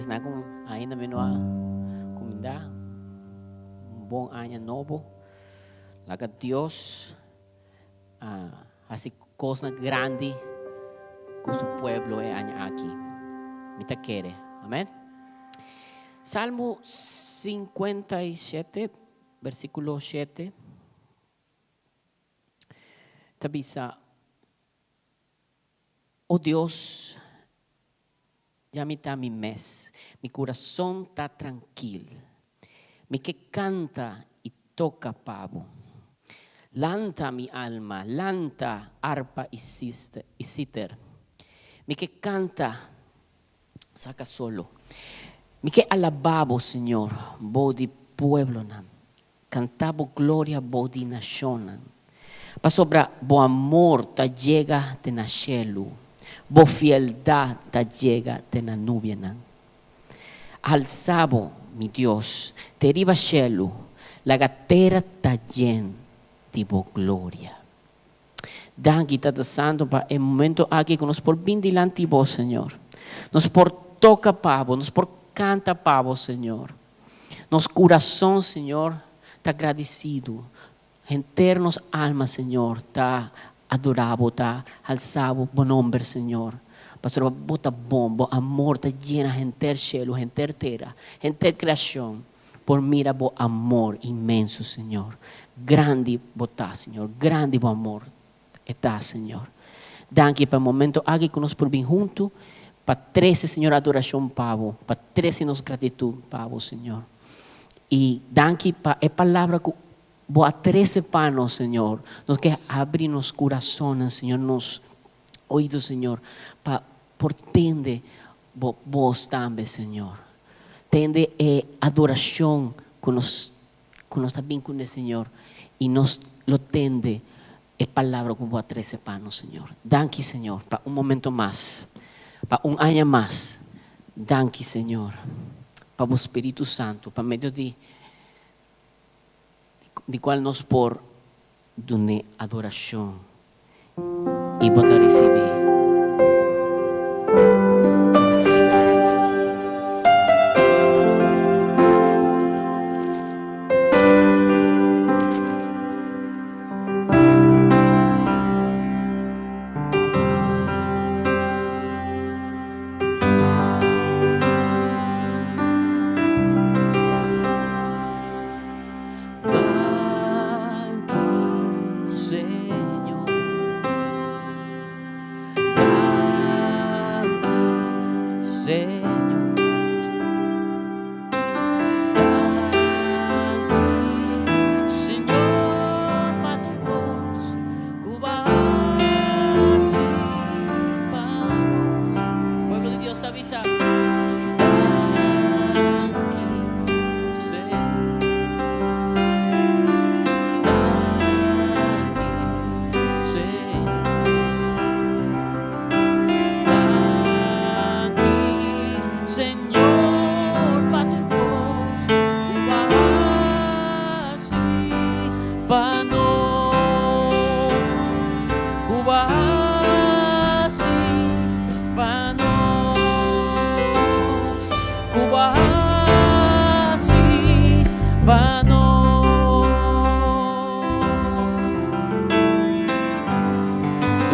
na kung ainda menor comida, bom ano novo, laga Deus, assim coisa grande com seu pueblo é ano aqui. Mita quere, amém? Salmo 57, versículo 7. Tabisa, oh Deus, já me está mi mes, mi coração está tranquilo, me que canta e toca pavo, lanta mi alma, lanta arpa e citer, me que canta, saca solo, me que alababo, Senhor, bo di pueblo nam, cantabo gloria bo di nación, pa sobra bo amor ta llega de na cielo, bo fieldad ta llega de na nubia nan. Alzabo, mi Dios, te riva cielo, la gatera ta llen di bo gloria. Danki tata santo pa el momento aqui que nos por bin dilanti vos, Señor. Nos por toca pavo, nos por canta pavo, Señor. Nos corazón, Señor, está agradecido. Enternos alma, Señor, está adorado, está alzado, buen nombre, Señor. Pastor, bota bombo, amor, está llena, enter cielo, enter terra, enter creación. Por mira, bo amor inmenso, Señor. Grande bota, Señor, grande bo amor está, Señor. Danke para el momento aqui que nos por bien junto, para 13, Señor, adoración, pavo, para 13 nos gratitud, pavo, Señor. Y danke para a palavra que boa 13 panos, Señor. Nos que abrir nos corazones, Señor, nos oídos, Señor, para por tende vos también, Señor. Tende adoración con nos también con el Señor y nos lo tende palabra como boa 13 panos, Señor. Danke, Señor, para un momento más, para un año más. Danke, Señor, para o Espíritu Santo, para medio de cual nos por dune adoración y poder recibir.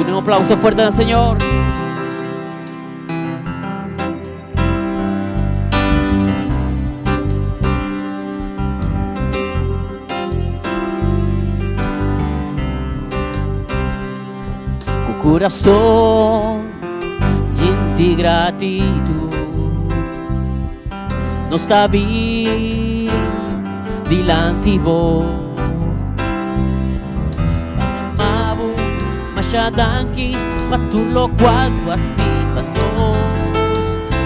Un aplauso fuerte al Señor. Con corazón lleno de gratitud, no está bien delante vos. Danke, pa tu lo cual tu así pa nos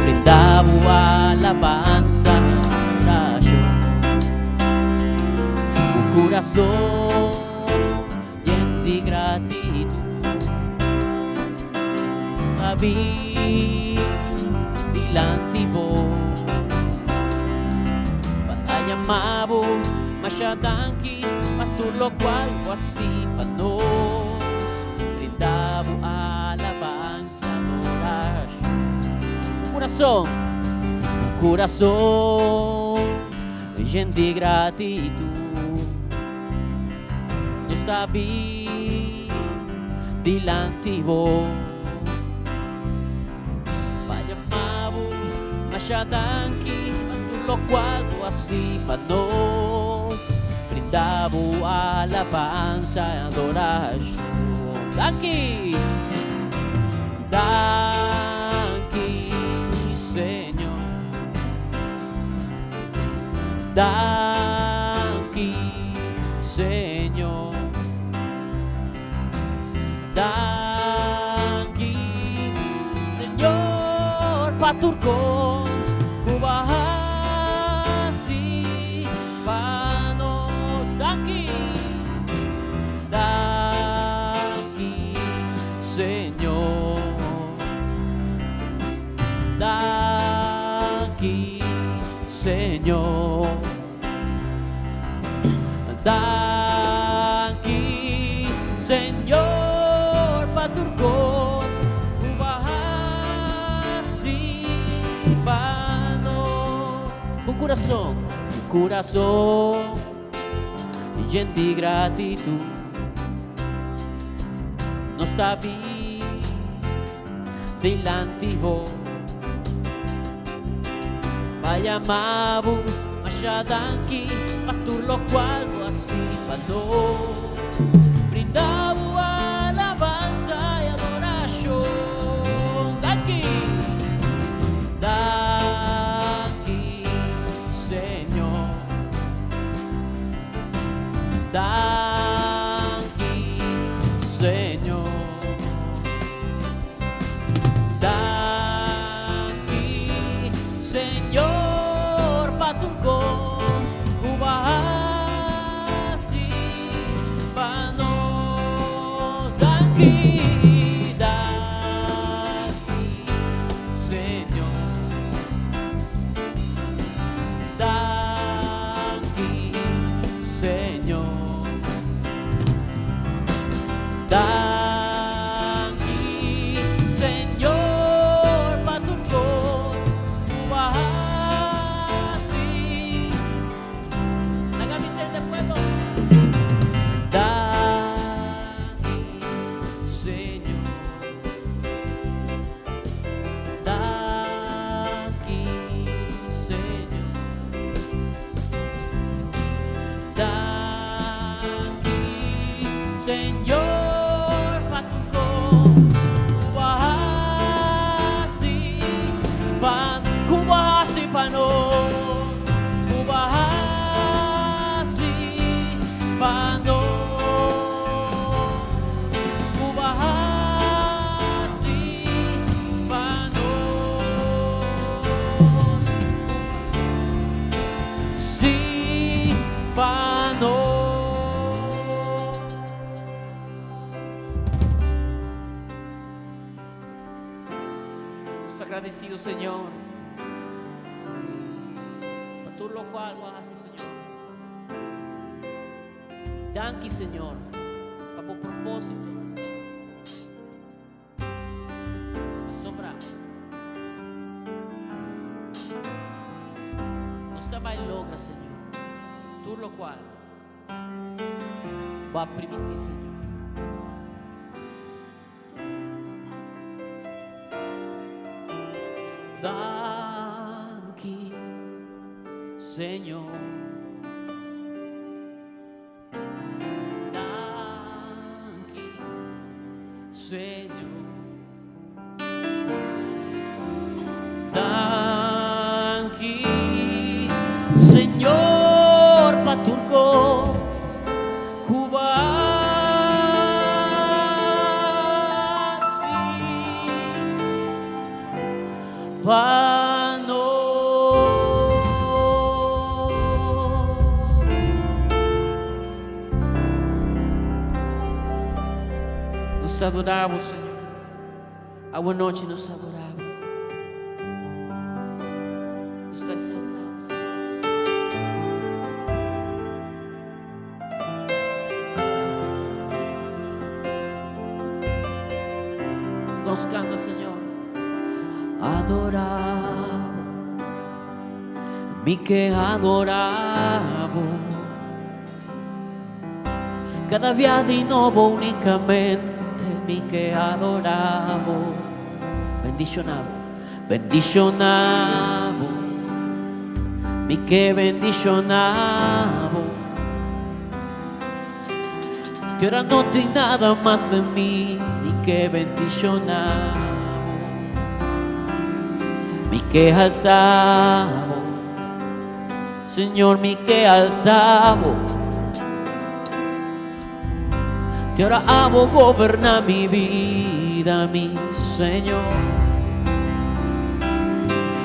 brindamos alabanza a yo. Un corazón lleno de gratitud, está bien delante vos. Para llamamos, mas ya danke, pa tu lo cual tu así pa nos alabanza, adoración. Corazón, coração lleno de gratidão. Não está bem delante de vós. Vaya mabo, masyadangki, lo cual tú así para nos brindamos alabanza y adoración. Danki, danki, Señor. Danki, Señor. Danki, Señor, paturcos, kubahasi, panos. Danki, danki, Señor. Danki, Señor. Danki, Señor, paturcos, kubahasi, panos. Com coração lleno de gratidão. Não está bem delante de vós. Vaya amabo, masyadangki, patur lo cual tú así para brindamos alabanza y adoración. Danki, danki, Señor. Danki, Señor. Danki, Señor, paturcos, kubahasi, panos. Danki, danki, Señor. Danki, Señor. Danki, Señor, paturcos, kubahasi. Hágame de pueblo. Danki, Señor. Danki, Señor. Danki, Señor, paturcos, kubahasi, kubahasi panos, kubahasi panos, kubahasi panos, sí, panos. Agradecido, Señor, por todo lo cual lo haces, Señor. Danki, Señor, para por propósito, asombrar. Nos estaba en logra, Señor, tú lo cual va a permitir, Señor. Danki, Señor. Danki, Señor. Danki, Señor, paturcos, kubahasi, panos. Nos adoramos, Señor. A boa noite nos adoramos. Nos está exaltado, Señor. Nos canta, Señor. Adoramos mi che adoravo, cada día di nuovo unicamente mi che adoravo, bendicionavo, mi che bendicionavo. Que ahora no hay nada más de mí, mi que bendicionavo, mi que alzavo, Señor, mi que alzavo. Que ahora amo gobernar mi vida, mi Señor,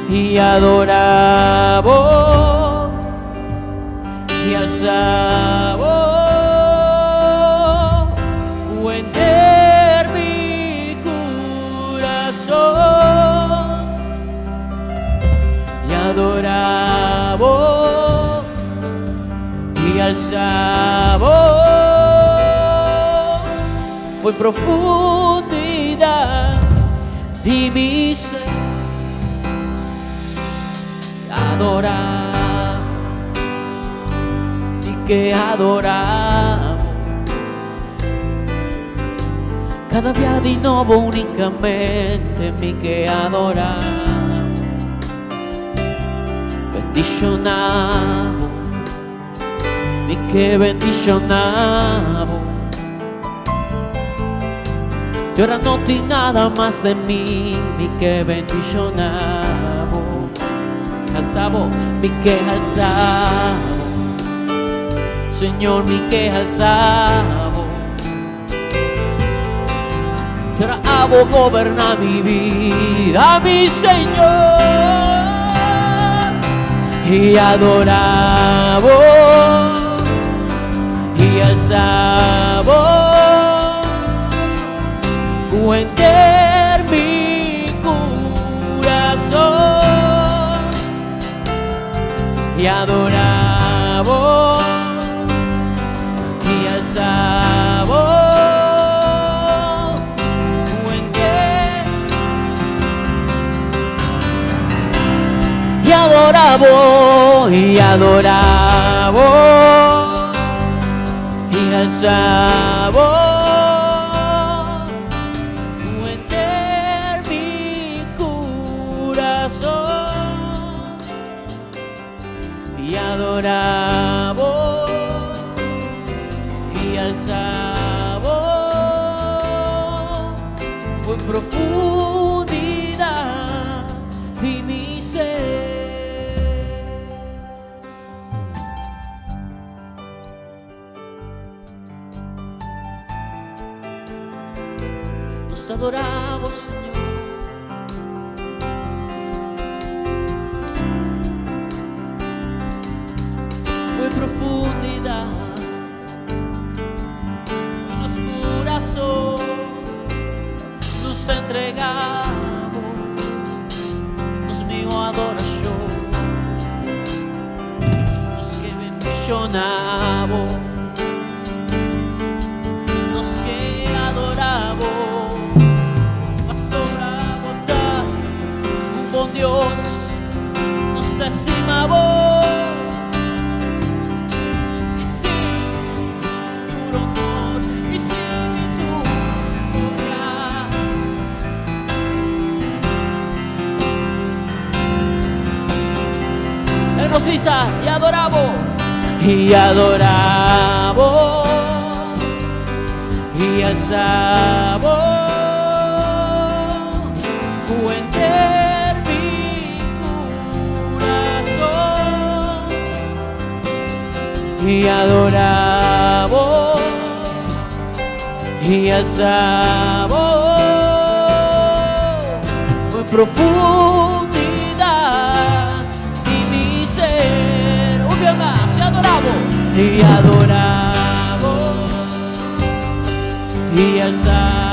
y adoravo y alzavo. Mi corazón y adoravo y alzavo. Fue profundidad de mi ser, adorar y que adoramos. Cada día di nuovo unicamente mi che adoravo, bendicionavo, mi che bendicionavo. Que ahora no hay nada más de mí, mi que bendicionavo. Alzavo, mi que alzavo, Señor, mi que alzavo. Que ahora amo gobernar mi vida, mi Señor, y adoravo y alzavo, cuenter mi corazón y adoravo y alzavo. Y adoravo y adoravo y alzavo, cuenter mi corazón y adoravo y alzavo. Fue profundidad de mi ser. Te adoramos, Señor. Fue profundidad en los corazones, nos te entregamos, nos mío adoración, nos que bendicionamos, nos que adoramos. Dios nos te estimamos y sí, tu honor y sí, tu gloria. Él nos pisa y adoramos y alzamos. Y adoravo y alzavo, en profundidad de mi ser. Un día más, y adoravo y alzavo,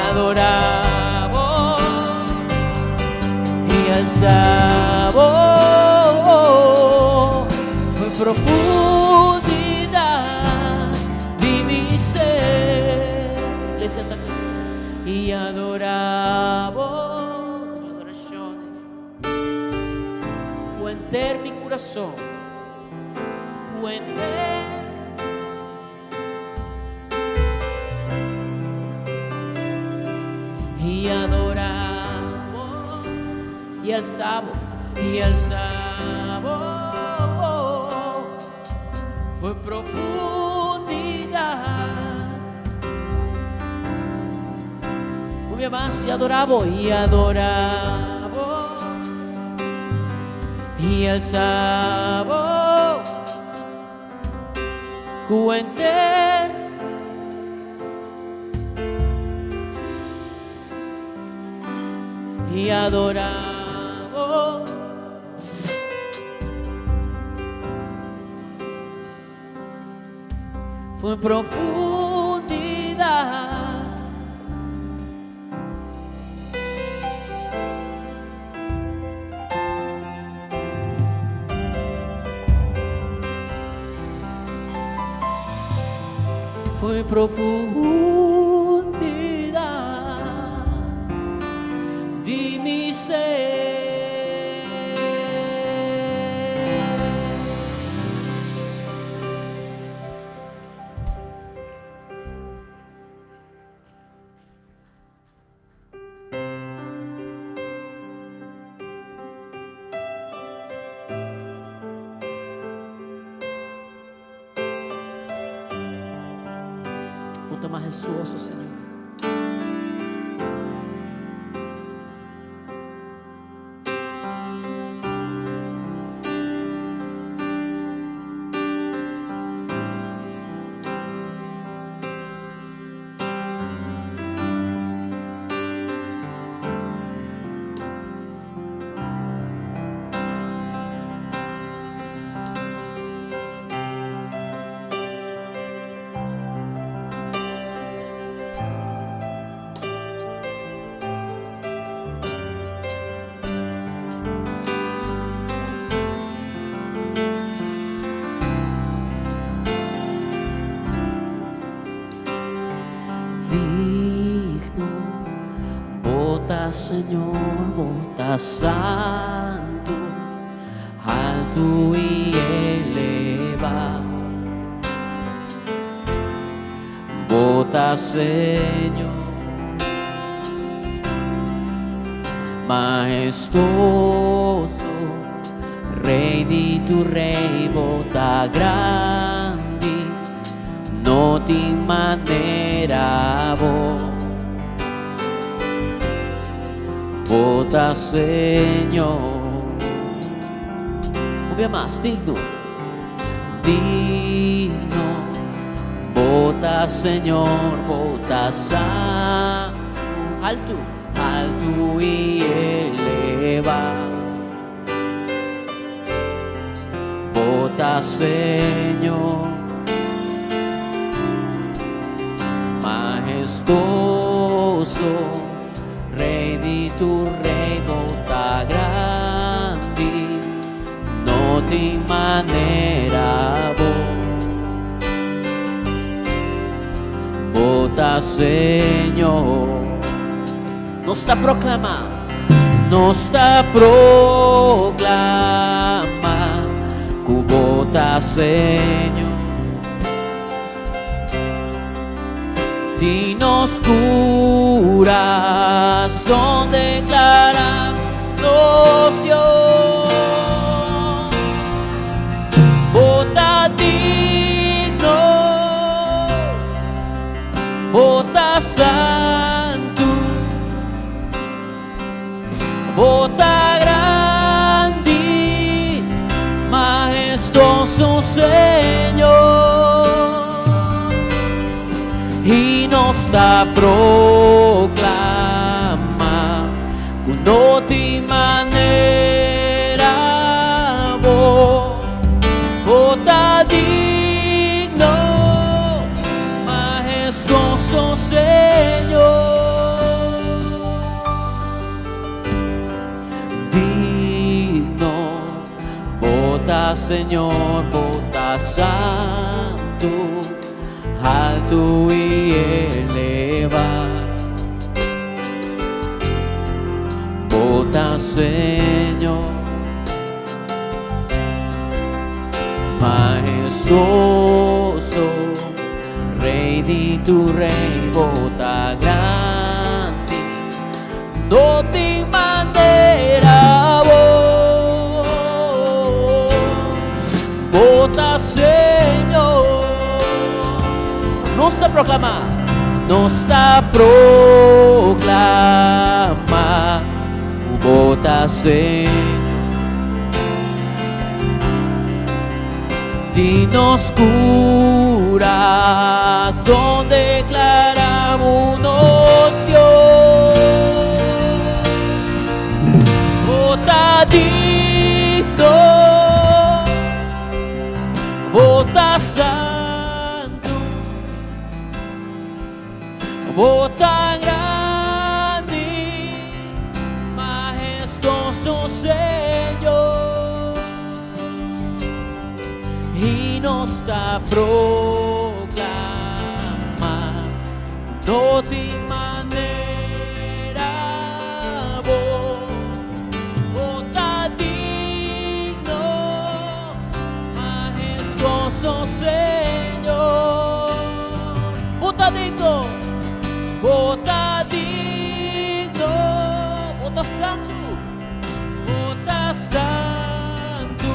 adoravo y alzavo, fue profundidad de mi iglesia está cantando. Y adoravo, Dio adorazione, può entrar mi corazón, può entrar. Y adoravo, y alzavo, fue profundidad. Muy más, y adoravo, y alzavo, cuenter. Y adoravo, fue profundidad. Fue profundidad de mi ser. Punto majestuoso, Señor. Digno, bota Señor, bota santo, alto y elevado. Bota Señor, majestuoso, Rey de tu Rey, bota grande, no te manera vos. Bota Señor, un día más, digno, bota Señor, bota santo, alto, alto y elevado. Bota Señor, majestuoso, Rey de tu Rey, bota grande, no te manera vos. Bota Señor, nos está proclamando, nos está proclamando, que bota Señor. Dinos corazón declaramos Dios, bota digno, bota santo, bota grande, majestuoso Señor. Y nos da proclama que no te manera vos, bota digno, majestuoso Señor. Digno, bota Señor, bota santo, alto y elevado. di tu rei vota grandi, no te manera vota Señor. Nos está proclamando, nos está proclamando, vota Señor. Dinos corazón, declaramos Dios, vota digno, vota santo, vota grande, majestuoso Señor. Y nos está proclamando, no te manera vota digno, majestuoso Señor. Vota digno, vota digno, vota santo, vota santo,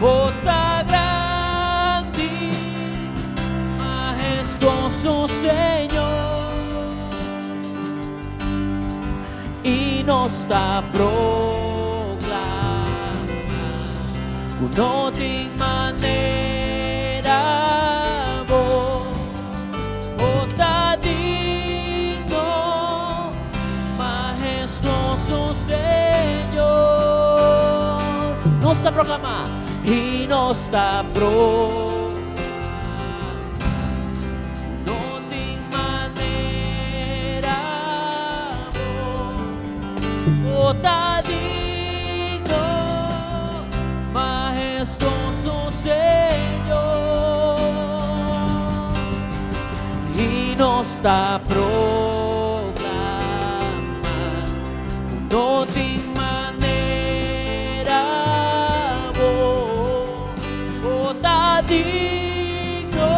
vota grande, majestuoso Señor. Y nos está proclamando, no te manera vota digno, majestuoso Señor. Nos está proclamando y nos está proclamando, no te manera vota digno, majestuoso Señor. Y nos está proclamando, no te manera vota digno,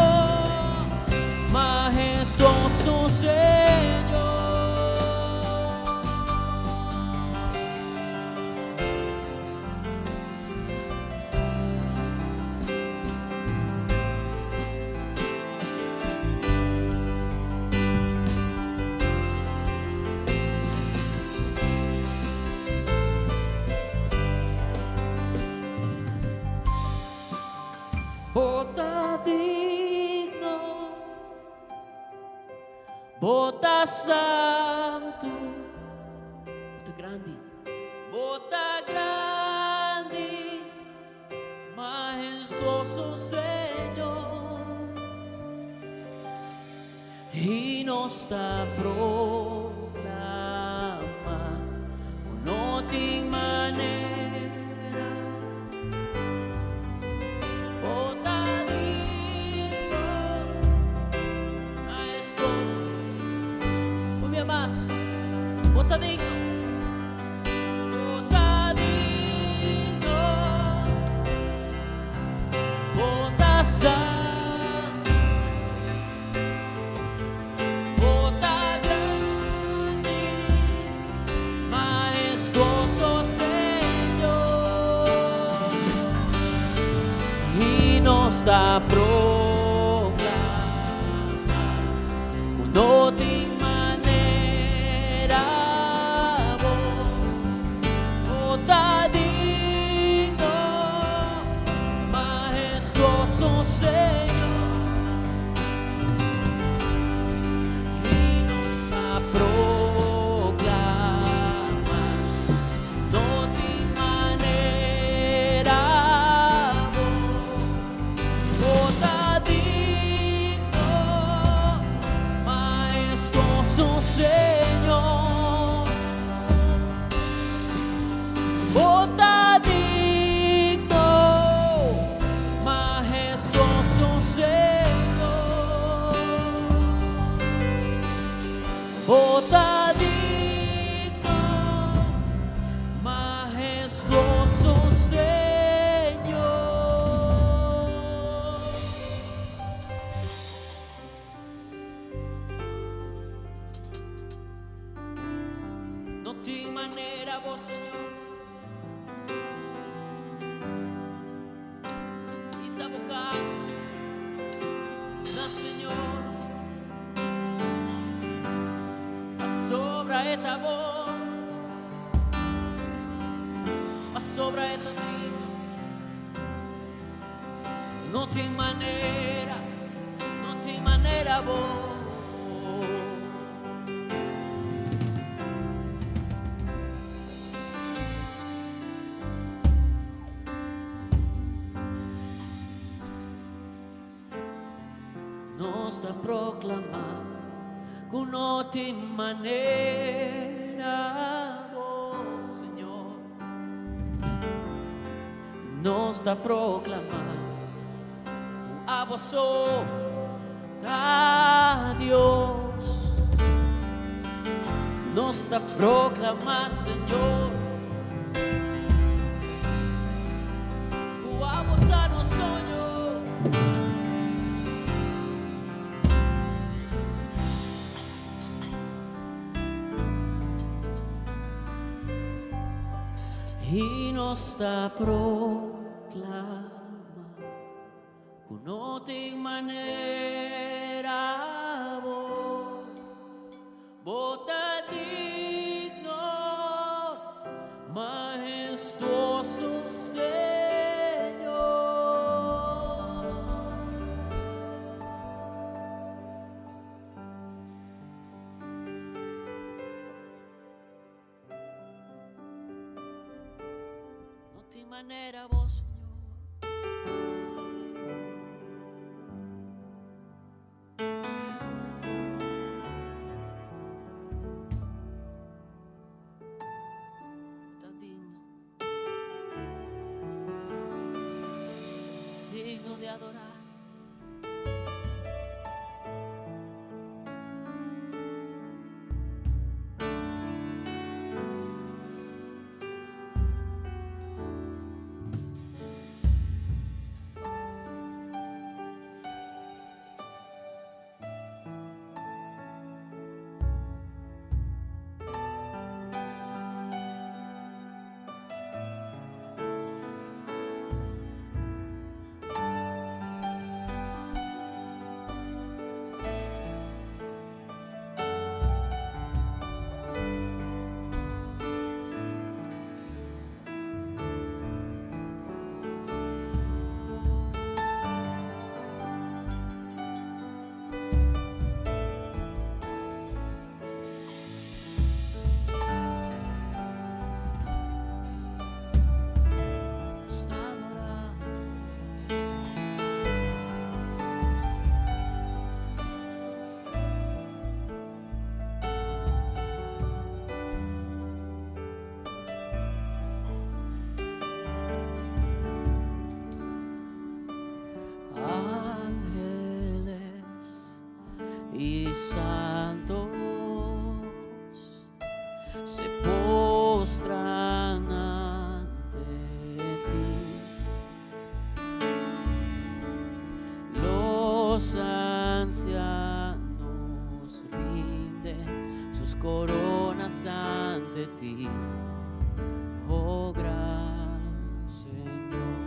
majestuoso Señor. Vota digno, vota santo, vota grande, majestuoso Señor. Y nos está proclamando, no te manera más, vota digno, vota digno, vota santo, vota grande, majestuoso Señor. Y nos está proclamando, no te vota digno, majestuoso Señor. Y nos está proclamando, no te manera vota digno, majestuoso Señor. Vota digno, majestuoso Señor. Vota digno, majestuoso Señor. manera vos, Señor, quizá buscar una, Señor, sobra esta voz, sobra esta vida. No tem maneira vos. Nos da proclamar que não tem maneira vos, Senhor. Nos da proclamar a vos só a Deus. Nos da proclamar, Senhor, o amor tá no sonho. E nos da proclamar que não tem maneira vos, tá digno, majestuoso Senhor. Não tem maneira vos, Senhor. Digno de adorar. Y santos se postran ante ti, los ancianos rinden sus coronas ante ti, oh gran Señor.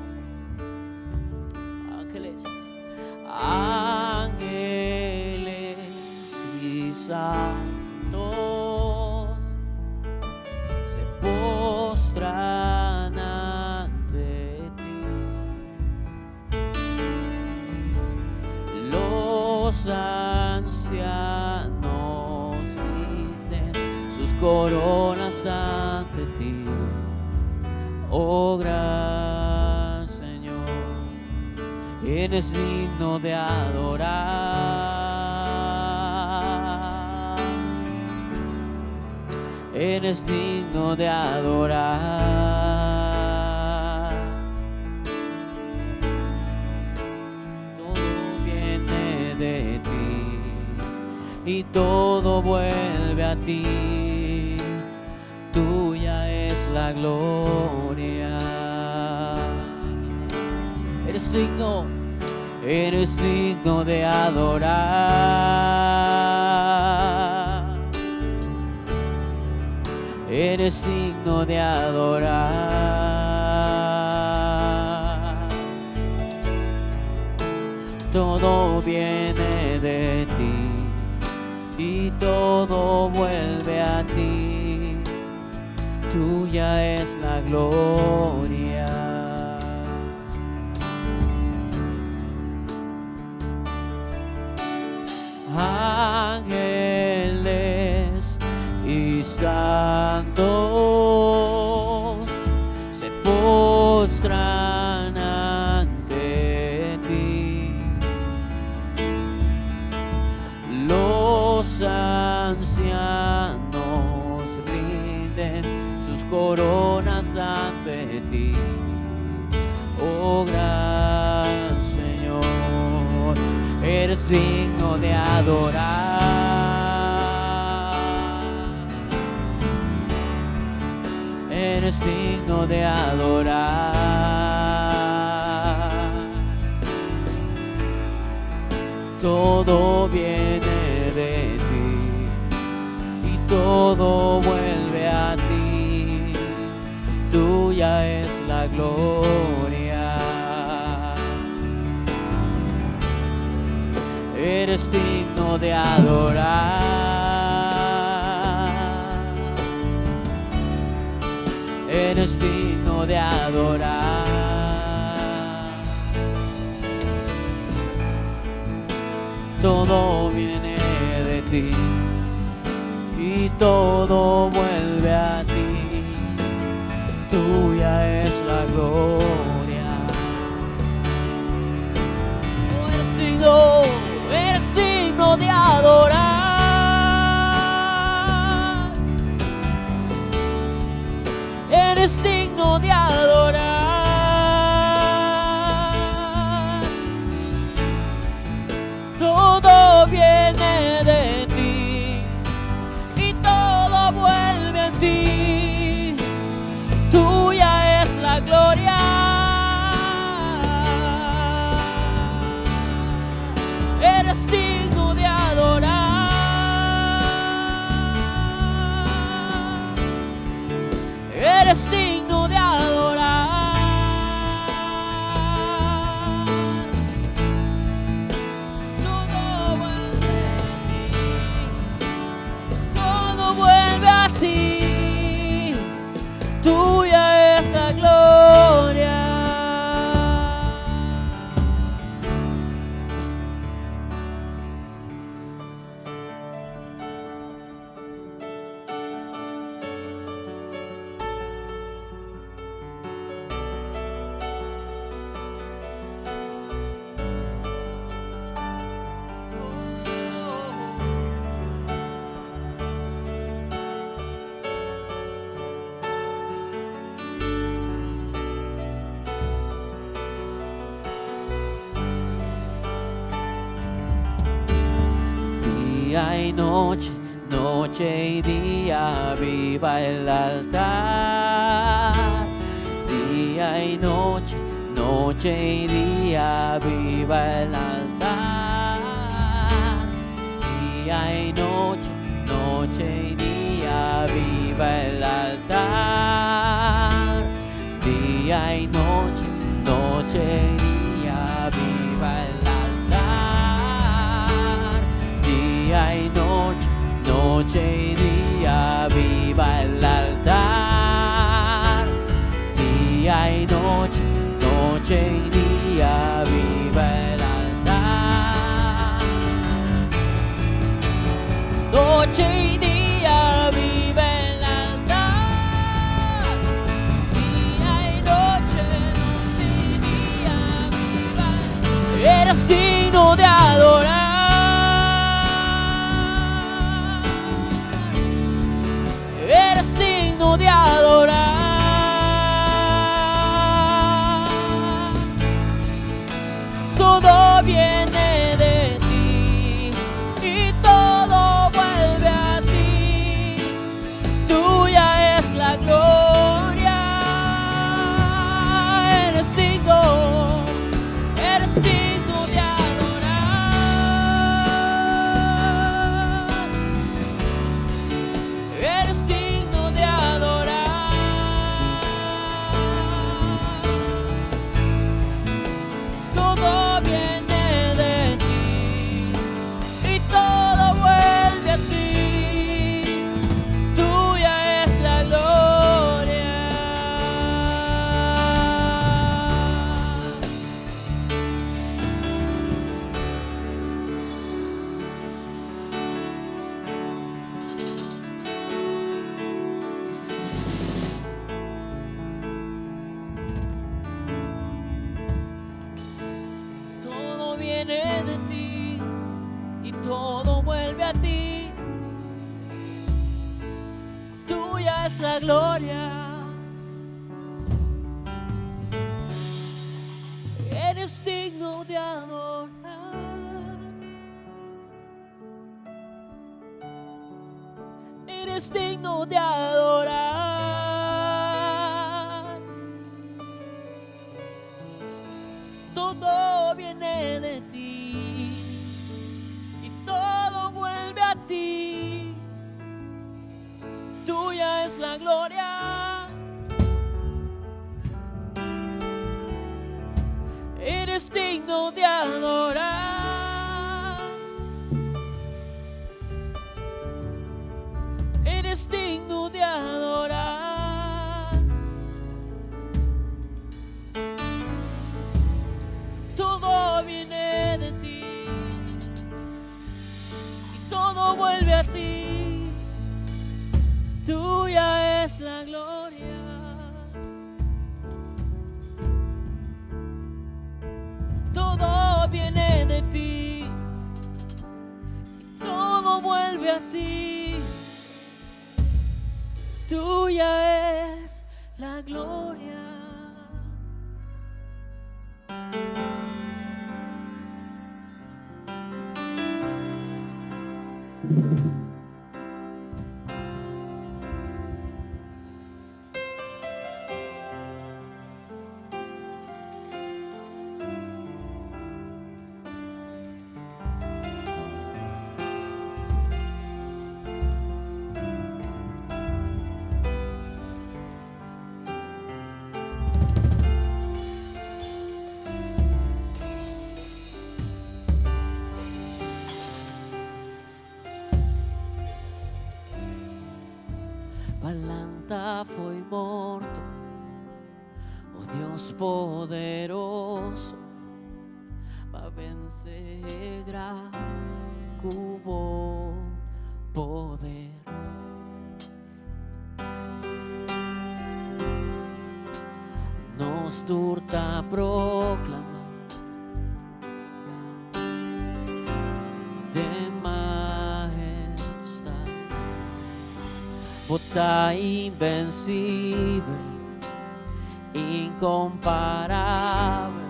Ángeles, santos se postran ante ti, los ancianos rinden sus coronas ante ti, oh gran Señor. Eres digno de adorar. Eres digno de adorar. Todo viene de ti y todo vuelve a ti. Tuya es la gloria. Eres digno de adorar. eres digno de adorar. Todo viene de ti y todo vuelve a ti. Tuya es la gloria. Ángeles y santos se postran ante ti. Los ancianos rinden sus coronas ante ti, oh gran Señor. Eres digno de adorar. Eres digno de adorar. Todo viene de ti y todo vuelve a ti. Tuya es la gloria. Eres digno de adorar. Eres digno de adorar. Todo viene de ti y todo vuelve a ti. Tuya es la gloria. Oh, eres digno de adorar. Eres digno de adorar. Todo viene de ti y todo vuelve a ti. Tuya es la gloria. Eres digno de adorar. Eres digno de adorar. Todo vuelve a ti. Tuya es la gloria. Día y noche, noche y día, viva el altar. Día y noche, noche y día, viva el altar. Día y noche, noche y día, viva el altar. Día y noche, noche y día, viva el altar. Día y noche, noche y día, viva el altar. Día y noche, noche y día, viva el altar. Noche y día, viva el altar. Día y noche, noche y día, viva el altar. Eres digno de adorar. Eres digno de adorar. Todo viene de ti y todo vuelve a ti. Tuya es la gloria. Eres digno de adorar. viene de ti y todo vuelve a ti. Tuya es la gloria. Eres digno de adorar. Eres digno de adorar. Todo viene de ti y todo vuelve a ti. Tuya es la gloria. Eres digno de adorar. Eres digno de adorar. Todo viene de ti y todo vuelve a ti. Tuya es la gloria. Todo viene de ti y todo vuelve a ti. Tuya es la gloria. Valanta foi morto, o Dios poderoso, va vencer cubo poder. Nos turta proclamar de majestad, bota invencible, incomparable,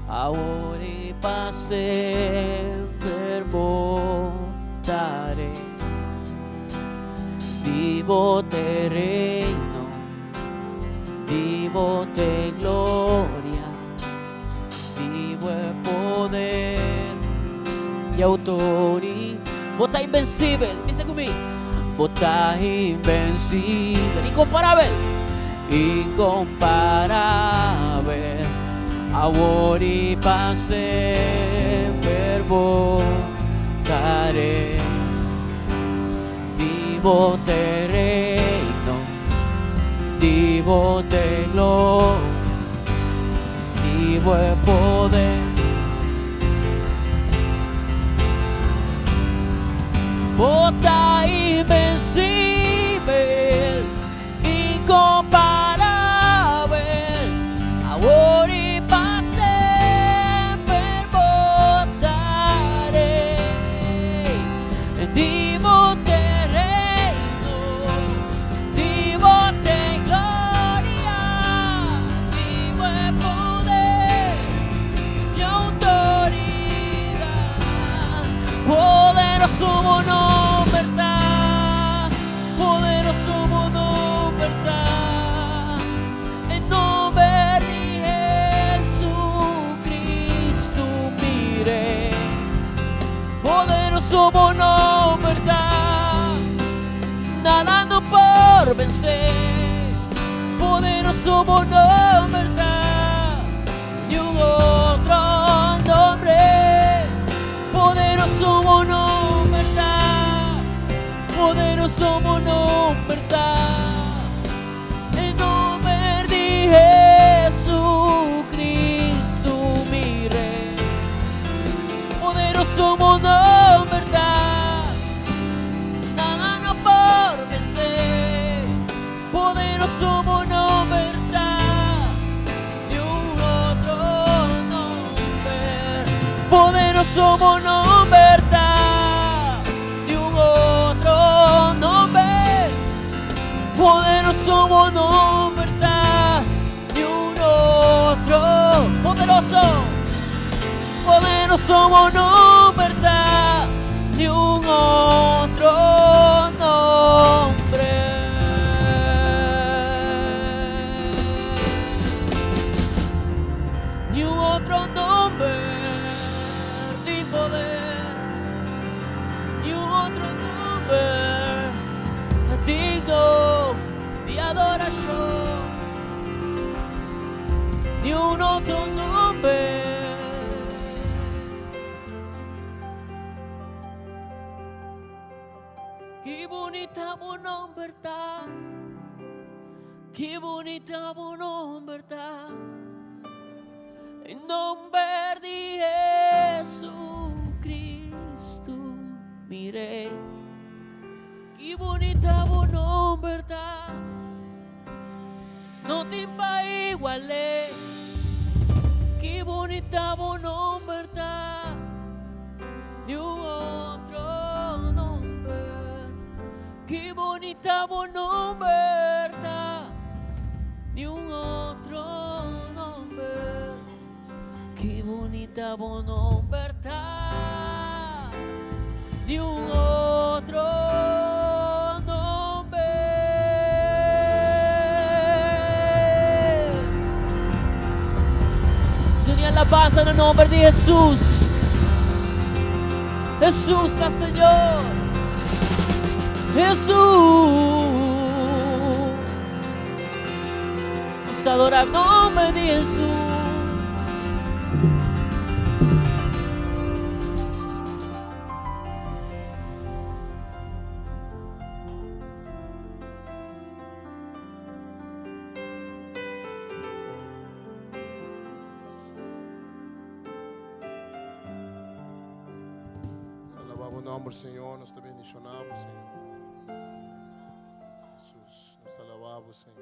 ahora y para siempre votaré. Vivo te reino, vivo te gloria, vivo el poder y autoridad. Bota invencible, dice conmigo. Bota invencible, incomparable, incomparable, ahora y para siempre votaré. Vivo te reino, vivo te gloria, vivo el poder. Bota invencible, incomparable, ahora y para siempre votaré. Vivo te reino, vivo te gloria, vivo el poder y autoridad. Poderoso nombre está, poderoso nombre está, en nombre de Jesucristo miré. Poderoso nombre está, nadando por vencer. Poderoso nombre está, y un otro nombre. Poderoso nombre está, poderoso nombre está, en nombre de Jesucristo mi Rey. Poderoso nombre está, nada no por vencer. Poderoso nombre está, y un otro nombre. Poderoso nombre está, ni un otro nombre. Poderoso nombre está, ni un otro. Poderoso nombre está, ni un otro nombre. Ni un otro nombre de poder, ni un otro nombre digno de adoración, ni un otro nombre. Qué bonita bu nombre está, qué bonita bu nombre está. En nombre de Jesucristo, mi Rey. Qué bonita bu nombre está, no te va igualar. Qué bonita bu nombre está, ni un otro nombre. Qué bonita bu nombre está, ni un otro nombre. Qué bonita bu nombre está, ni un otro nombre. Tenía la paz en el nombre de Jesús. Jesús está Señor. Jesús. Nos adora el nombre de Jesús. Alabamos o nombre, Señor, nos te bendicionamos, Señor. Jesús, nos te alabamos, Señor.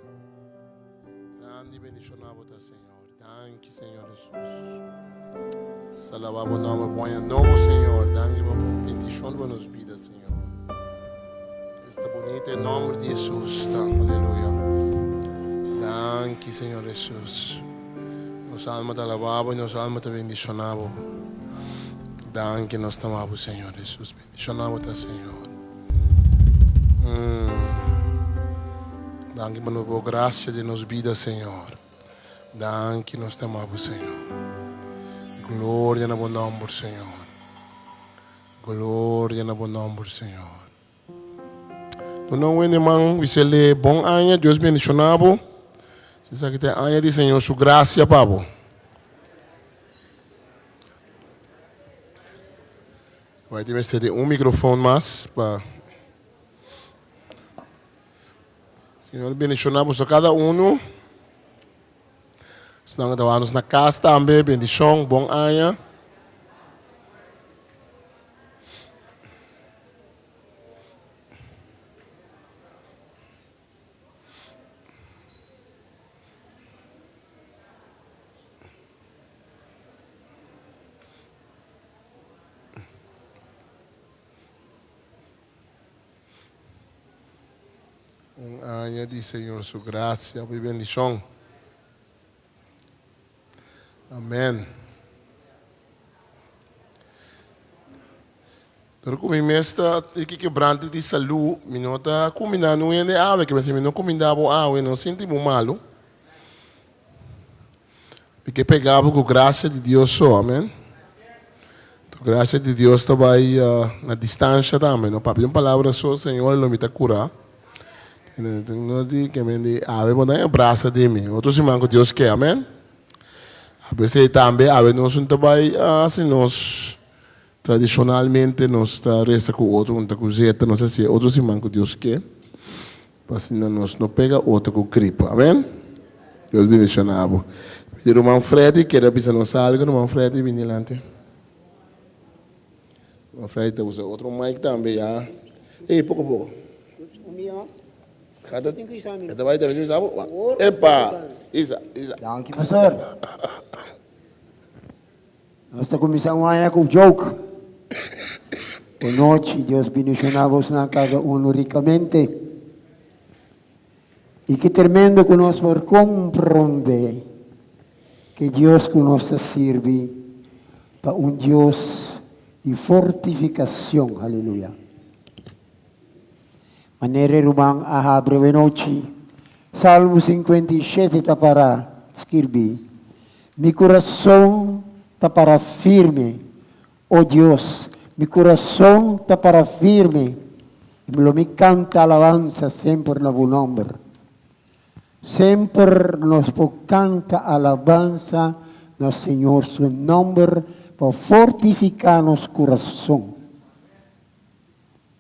Grande y bendicionamos, Señor. Danke, Señor Jesús. Nos alabamos o nombre, buen nuevo, Señor. Danke por bendición de nuestras vidas, Señor. Este bonito nombre de Jesús, aleluya. Danke, Señor Jesús. Nos alma te alabamos y nos alma te bendicionamos. Danke, nós te amamos, Senhor Jesus. Bendicionamos-te, Senhor. Danke por a graça de nos vida, Senhor. Danke, nós te amamos, Senhor. Glória no bom nome, Senhor. Glória no bom nome, Senhor. Tu não é irmão, você lê bom ano, Deus bendicionado. Você sabe que tem ano de Senhor, sua graça, Pablo. Vai ter que ter microfone mais para. Senhor, bendicionamos a cada um. Estamos na casa também, bendição, bom ano. Aña de Senhor, sua graça e bendição. Amém. Pero como mesta que quebrante de saúde, me nota combinando um de ave, que você não combinava ave, não sentimos malo. Porque pegava com graça de Deus só, amém. A graça de Deus estava aí na distância também, não papai uma palavra só, Senhor, ele me está curar. Não digo que me ave botar o braço de mim. Outros irmãos que Deus quer, amém. A vezes também ave nós não trabalha assim nós tradicionalmente nós está resta com outro, não está com zeta, não sei se outros irmãos que Deus quer. Para assim nós não pega outro com gripe, amém. Deus bendicionado. O irmão Freddy quer avisar nós algo, o irmão Freddy vem adiante. O irmão Freddy usa outro mic também, já. Ei, pouco. Cada vai ter um sábado. Epa, Isa. Danke, pastor. Nós estamos começando a com joke. Boa noite, Deus bendicionamos na cada um ricamente. E que tremendo que nós vamos compreender que Deus que nos serve para Deus de fortificação. Aleluia. Maneira rumang ahabre noite. Salmo 57 está para escrever. Mi coração está para firme, oh Deus. Mi coração está para firme. E me canta alabanza sempre na bom nome. Sempre nos canta alabanza no Senhor, seu nome, para fortificar nosso coração.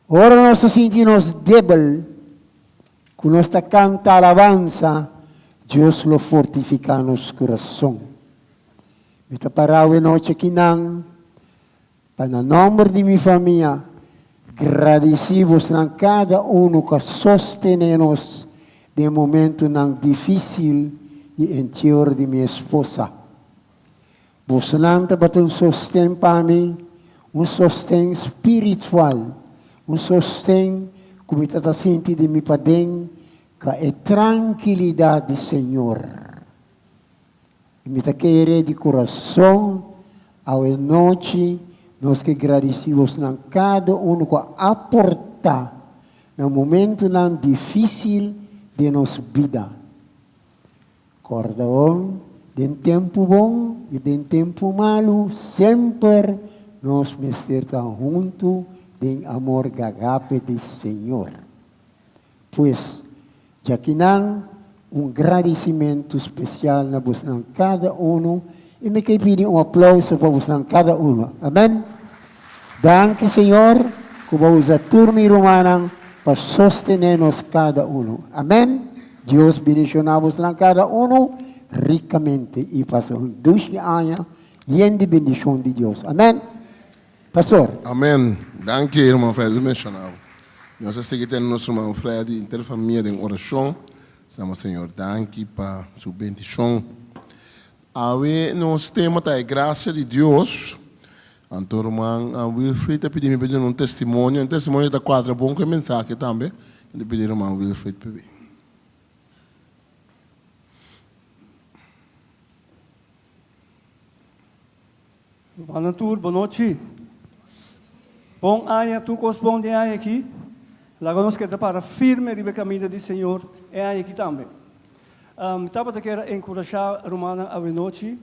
Ora nós sentimos débil, quando nós canta alabanza, Deus lo fortifica nosso coração. Me parava noite aqui não, para o nome de minha família, agradecemos a cada que sostém-nos de momento não difícil e interior de minha esposa. Você não para um sostém para mim, um sostém espiritual, um sostém como está sentindo de meu padrinho, que é tranquilidade do Senhor. E me querer de coração, ao noite, nós que agradecemos a cada que aporta no momento não difícil de nossa vida. Cordaon, de tempo bom e de tempo malo, sempre nós estamos juntos em amor gagape do Senhor. Pois, já que não, agradecimento especial na cada e me quero pedir aplauso para cada Amém? Danke, Senhor, que vamos a turma romana para sostener-nos cada Amém? Deus bendicionamos a cada ricamente e passamos 2 anos e de bendição de Deus. Amém? Pastor. Amém. Danke, irmão Fred, mencionava. Nós estamos tendo nosso irmão Fred, interfamília em oração. Estamos, Senhor, danke para sua bendição. Awe, nosso tema é graça de Deus. Então, irmão Wilfried, pedimos pedir um testemunho da quadra bom com mensagem também. Eu pedir irmão Wilfried para vir. Boa noite. Bom aia, tu corresponde a aqui. Lá nós queremos para firme de caminho do Senhor é aqui também. Estava a querer encorajar a Romana a noite.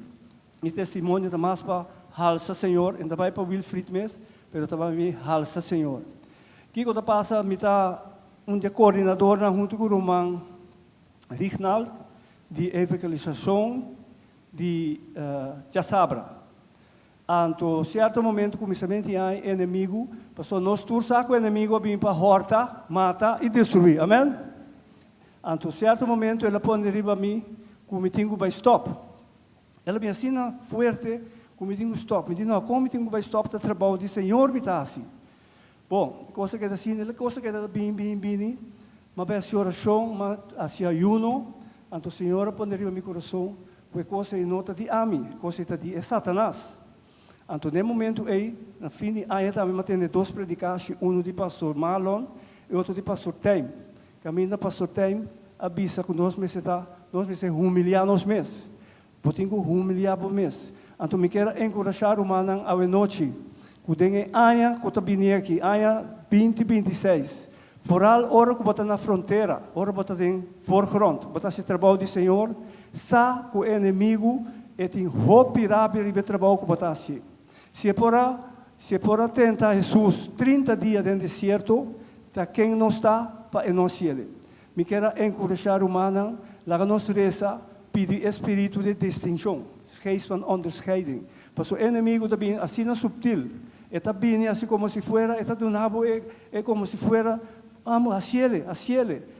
E testemunho da mais para halsa Senhor. E também para Wilfried mesmo. Mas também halsa Senhor. Que quando passa, me está coordenador junto com o Roman Rignald de evangelização de Jasabra. Anto certo momento começamento há inimigo, passou nós tursa com o inimigo vem para horta, mata e destruir. Amém? Anto certo momento ela põe riba a mim, como tenho vai stop. Ela me ensina forte, como tenho stop. Me diz não, como tenho vai stop do trabalho do Senhor bitasi. Bom, coisa que assim, ela coisa que bem, mas vai ser oração, mas assim ayuno, anto o Senhor põe riba meu coração, porque coisa é nota de ami, coisa é Satanás. Então, no momento aí, na fim de ano, também tem 2 predicações, um de pastor Marlon e outro de pastor Tem. Caminho da pastor Tem, avisa que nós vamos humilhar nos meses. Podemos humilhar por mês. Então, me quero encorajar o manan a noite. Que tem ano que está vindo aqui, ano 2026. Foral, hora que está na fronteira, hora que está em forefront, está se trabalho do Senhor, sa que o inimigo é tem roupa rápida de trabalho que está assim. Se por tentar Jesus 30 dias no deserto, tá quem não está para não ser. Me quero encorajar o humano, lá nós reza, pedir espírito de distinção, geest van onderscheiding. Porque o inimigo também assim é subtil, está bem assim como se fuera, está do nabo é como se fuera, amo a cielo,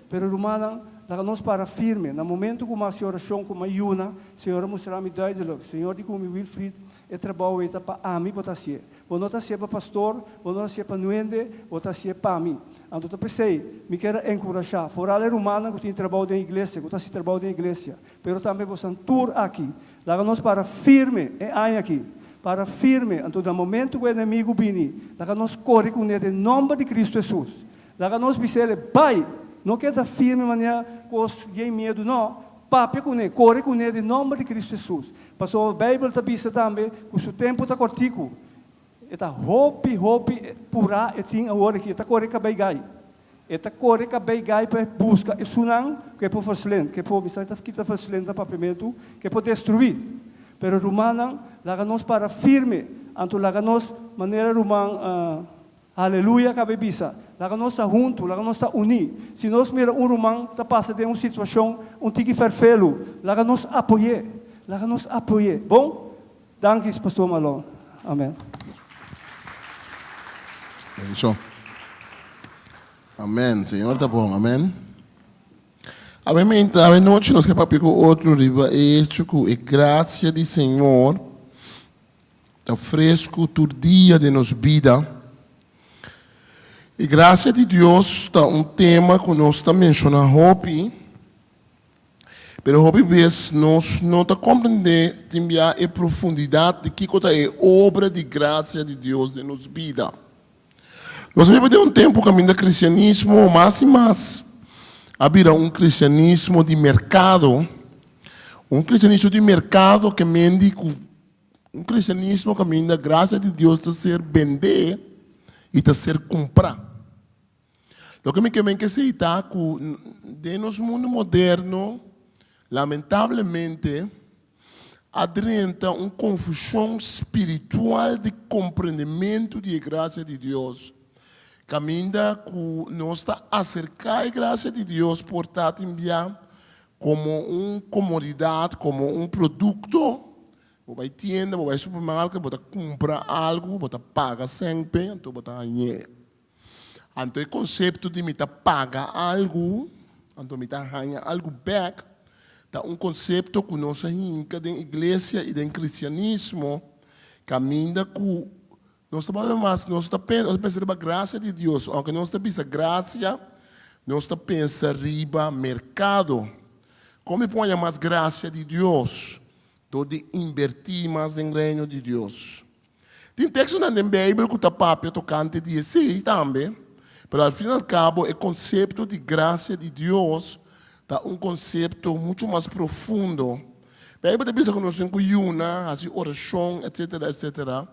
pero o humano lá nós para firme, no momento como a oração, como a ayuna, Senhor mostrar-me duidelijk, Senhor de como Wilfried é trabalho está para a mim, para você. Ou não está se para pastor, ou não está para nuende, ou está se para mim. Então eu pensei, me quero encorajar. Fora a humana que tem trabalho na igreja, que está se trabalho na igreja, pero também você tour aqui. Lá nós para firme é aí aqui. para firme, então no momento que o inimigo vem, lá nós corre com ele em nome de Cristo Jesus. Lá nós dizer, pai, não quer dar firme maneira sem medo, não. Papi com ele, corre com ele em nome de Cristo Jesus. Passou a Bíblia está também, que o seu tempo está cortico. Eta hopi pura eting agora aqui, eta corre cabaigai. Eta corre cabaigai para busca e sunang que por fazer, que por missão kita fazer para primeiro, que por destruir. Pero rumanang laga nós para firme, anto laga nós maneira rumang aleluia cabebisa. Laga nós está junto, laga nós está uni. Se nós mira rumang está passa de uma situação tiki ferfelo, laga nós apoie. Laga nós apoie. Bom? Danke, pastor Malone. Amém. Bendição. Amém. Senhor, tá bom. Amém. A noite nós queremos pegar outro riba e chucu e graça do Senhor tá fresco todo dia de nos vida. E graça de Deus tá tema que nós tá mencionando hopi. Pero hopi vez nós não tá compreender também a profundidade de que é obra de graça de Deus de nos vida. Nós vivemos tempo caminho do cristianismo, mais e mais. Havia cristianismo de mercado. Cristianismo de mercado que mende cristianismo caminho da graça de Deus de ser vender e de ser comprar. O que me quer que se está que de nosso mundo moderno, lamentavelmente, adrenta uma confusão espiritual de compreendimento da graça de Deus. Caminha que nós está acercar a graça de Deus, portanto, enviar como uma comodidade, como produto. Você vai tienda, você vai supermercado, você compra algo, você paga sempre, então você ganha. Então, o conceito de me pagar algo, então me ganha algo back, é conceito que nós ainda da igreja e do cristianismo, caminha que nós estamos pensando na graça de Deus. Aunque nós estamos pensando graça, nós estamos pensando riba mercado. Como põe mais graça de Deus? De invertir mais no reino de Deus. Tem texto na Bíblia que está papel tocante de si também. Mas, ao fim e ao cabo, o conceito de graça de Deus é conceito muito mais profundo. A Bíblia diz que nós temos assim, oração, etc, etc.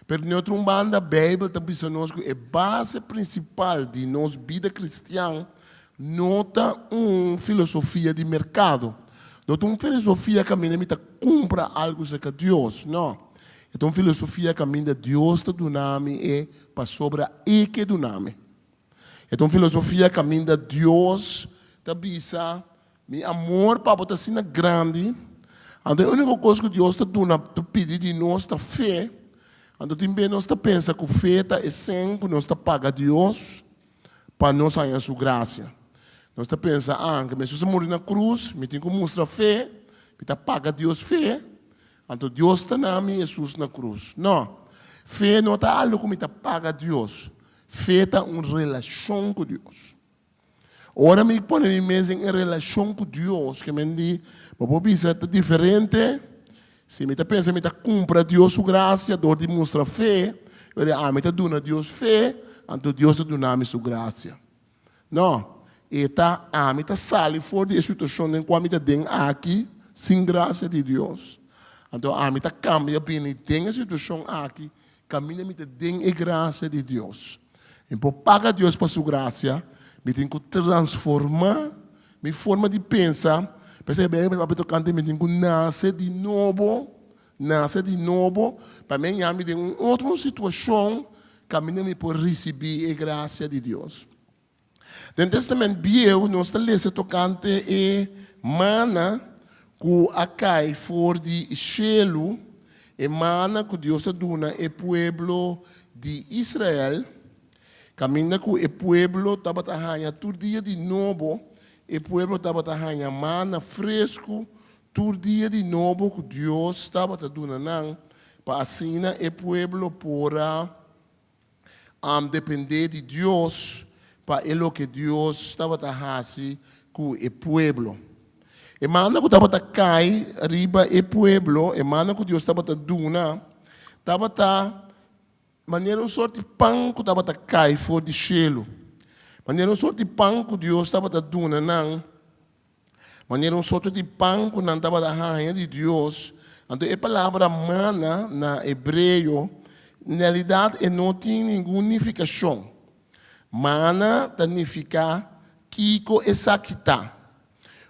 Pero em outra banda, a Bíblia diz que a base principal de nossa vida cristã não é uma filosofia de mercado. Não é uma filosofia que a minha compra algo de Deus, não. É uma filosofia que a minha Deus está dando e para sobre a que do nome. É uma filosofia que a minha Deus está dizendo, meu amor para botar assim grande. Então, a única coisa que Deus está dando é pedir de nós a fé. Então, também nós pensamos que a fé é sempre nós paga Deus para nós ganhar a sua graça. Nós pensamos, que se eu morrer na cruz, eu tenho que mostrar fé, eu paga Deus fé. Então, Deus está na minha Jesus na cruz. Não. Fé não está algo que eu paga Deus. Fé está uma relação com Deus. Ora, me põe mesmo em relação com Deus, que me diz, vou pensar diferente. Se me pensa, me compra Deus sua graça, dor de mostrar fé, eu digo, me dá Deus fé, então Deus está dando sua graça. Não. Eta me sale fora da situação em qual me tem aqui, sem graça de Deus. Então, me cambia bem, tem a situação aqui, caminha me tem a graça de Deus. Então, paga Deus para sua graça, me tem que transformar minha forma de pensar. Percebe? Me tem que nascer de novo, para mim, me tem outra situação, caminha me por receber a graça de Deus. No Testamento Bíblico, nós lemos tocante e mana que acai fora de Shelo, e mana que Deus dona e povo de Israel, caminha que o povo estava a todo dia de novo, e povo estava a mana fresco, todo dia de novo que Deus estava dando, para assim o povo pora depender de Deus, para o que Deus estava fazendo com o povo. E manda que estava a cair riba o povo, e manda que Deus estava a dando, estava maneira um sorte de pão que estava cai fora de cielo. Maneira um sorte de pão que Deus estava dando não. Maneira um sorte de pão que não estava da rainha de Deus. Então a palavra mana na hebreu, na realidade, não tem nenhuma unificação. Mana significa Kiko e Sakita.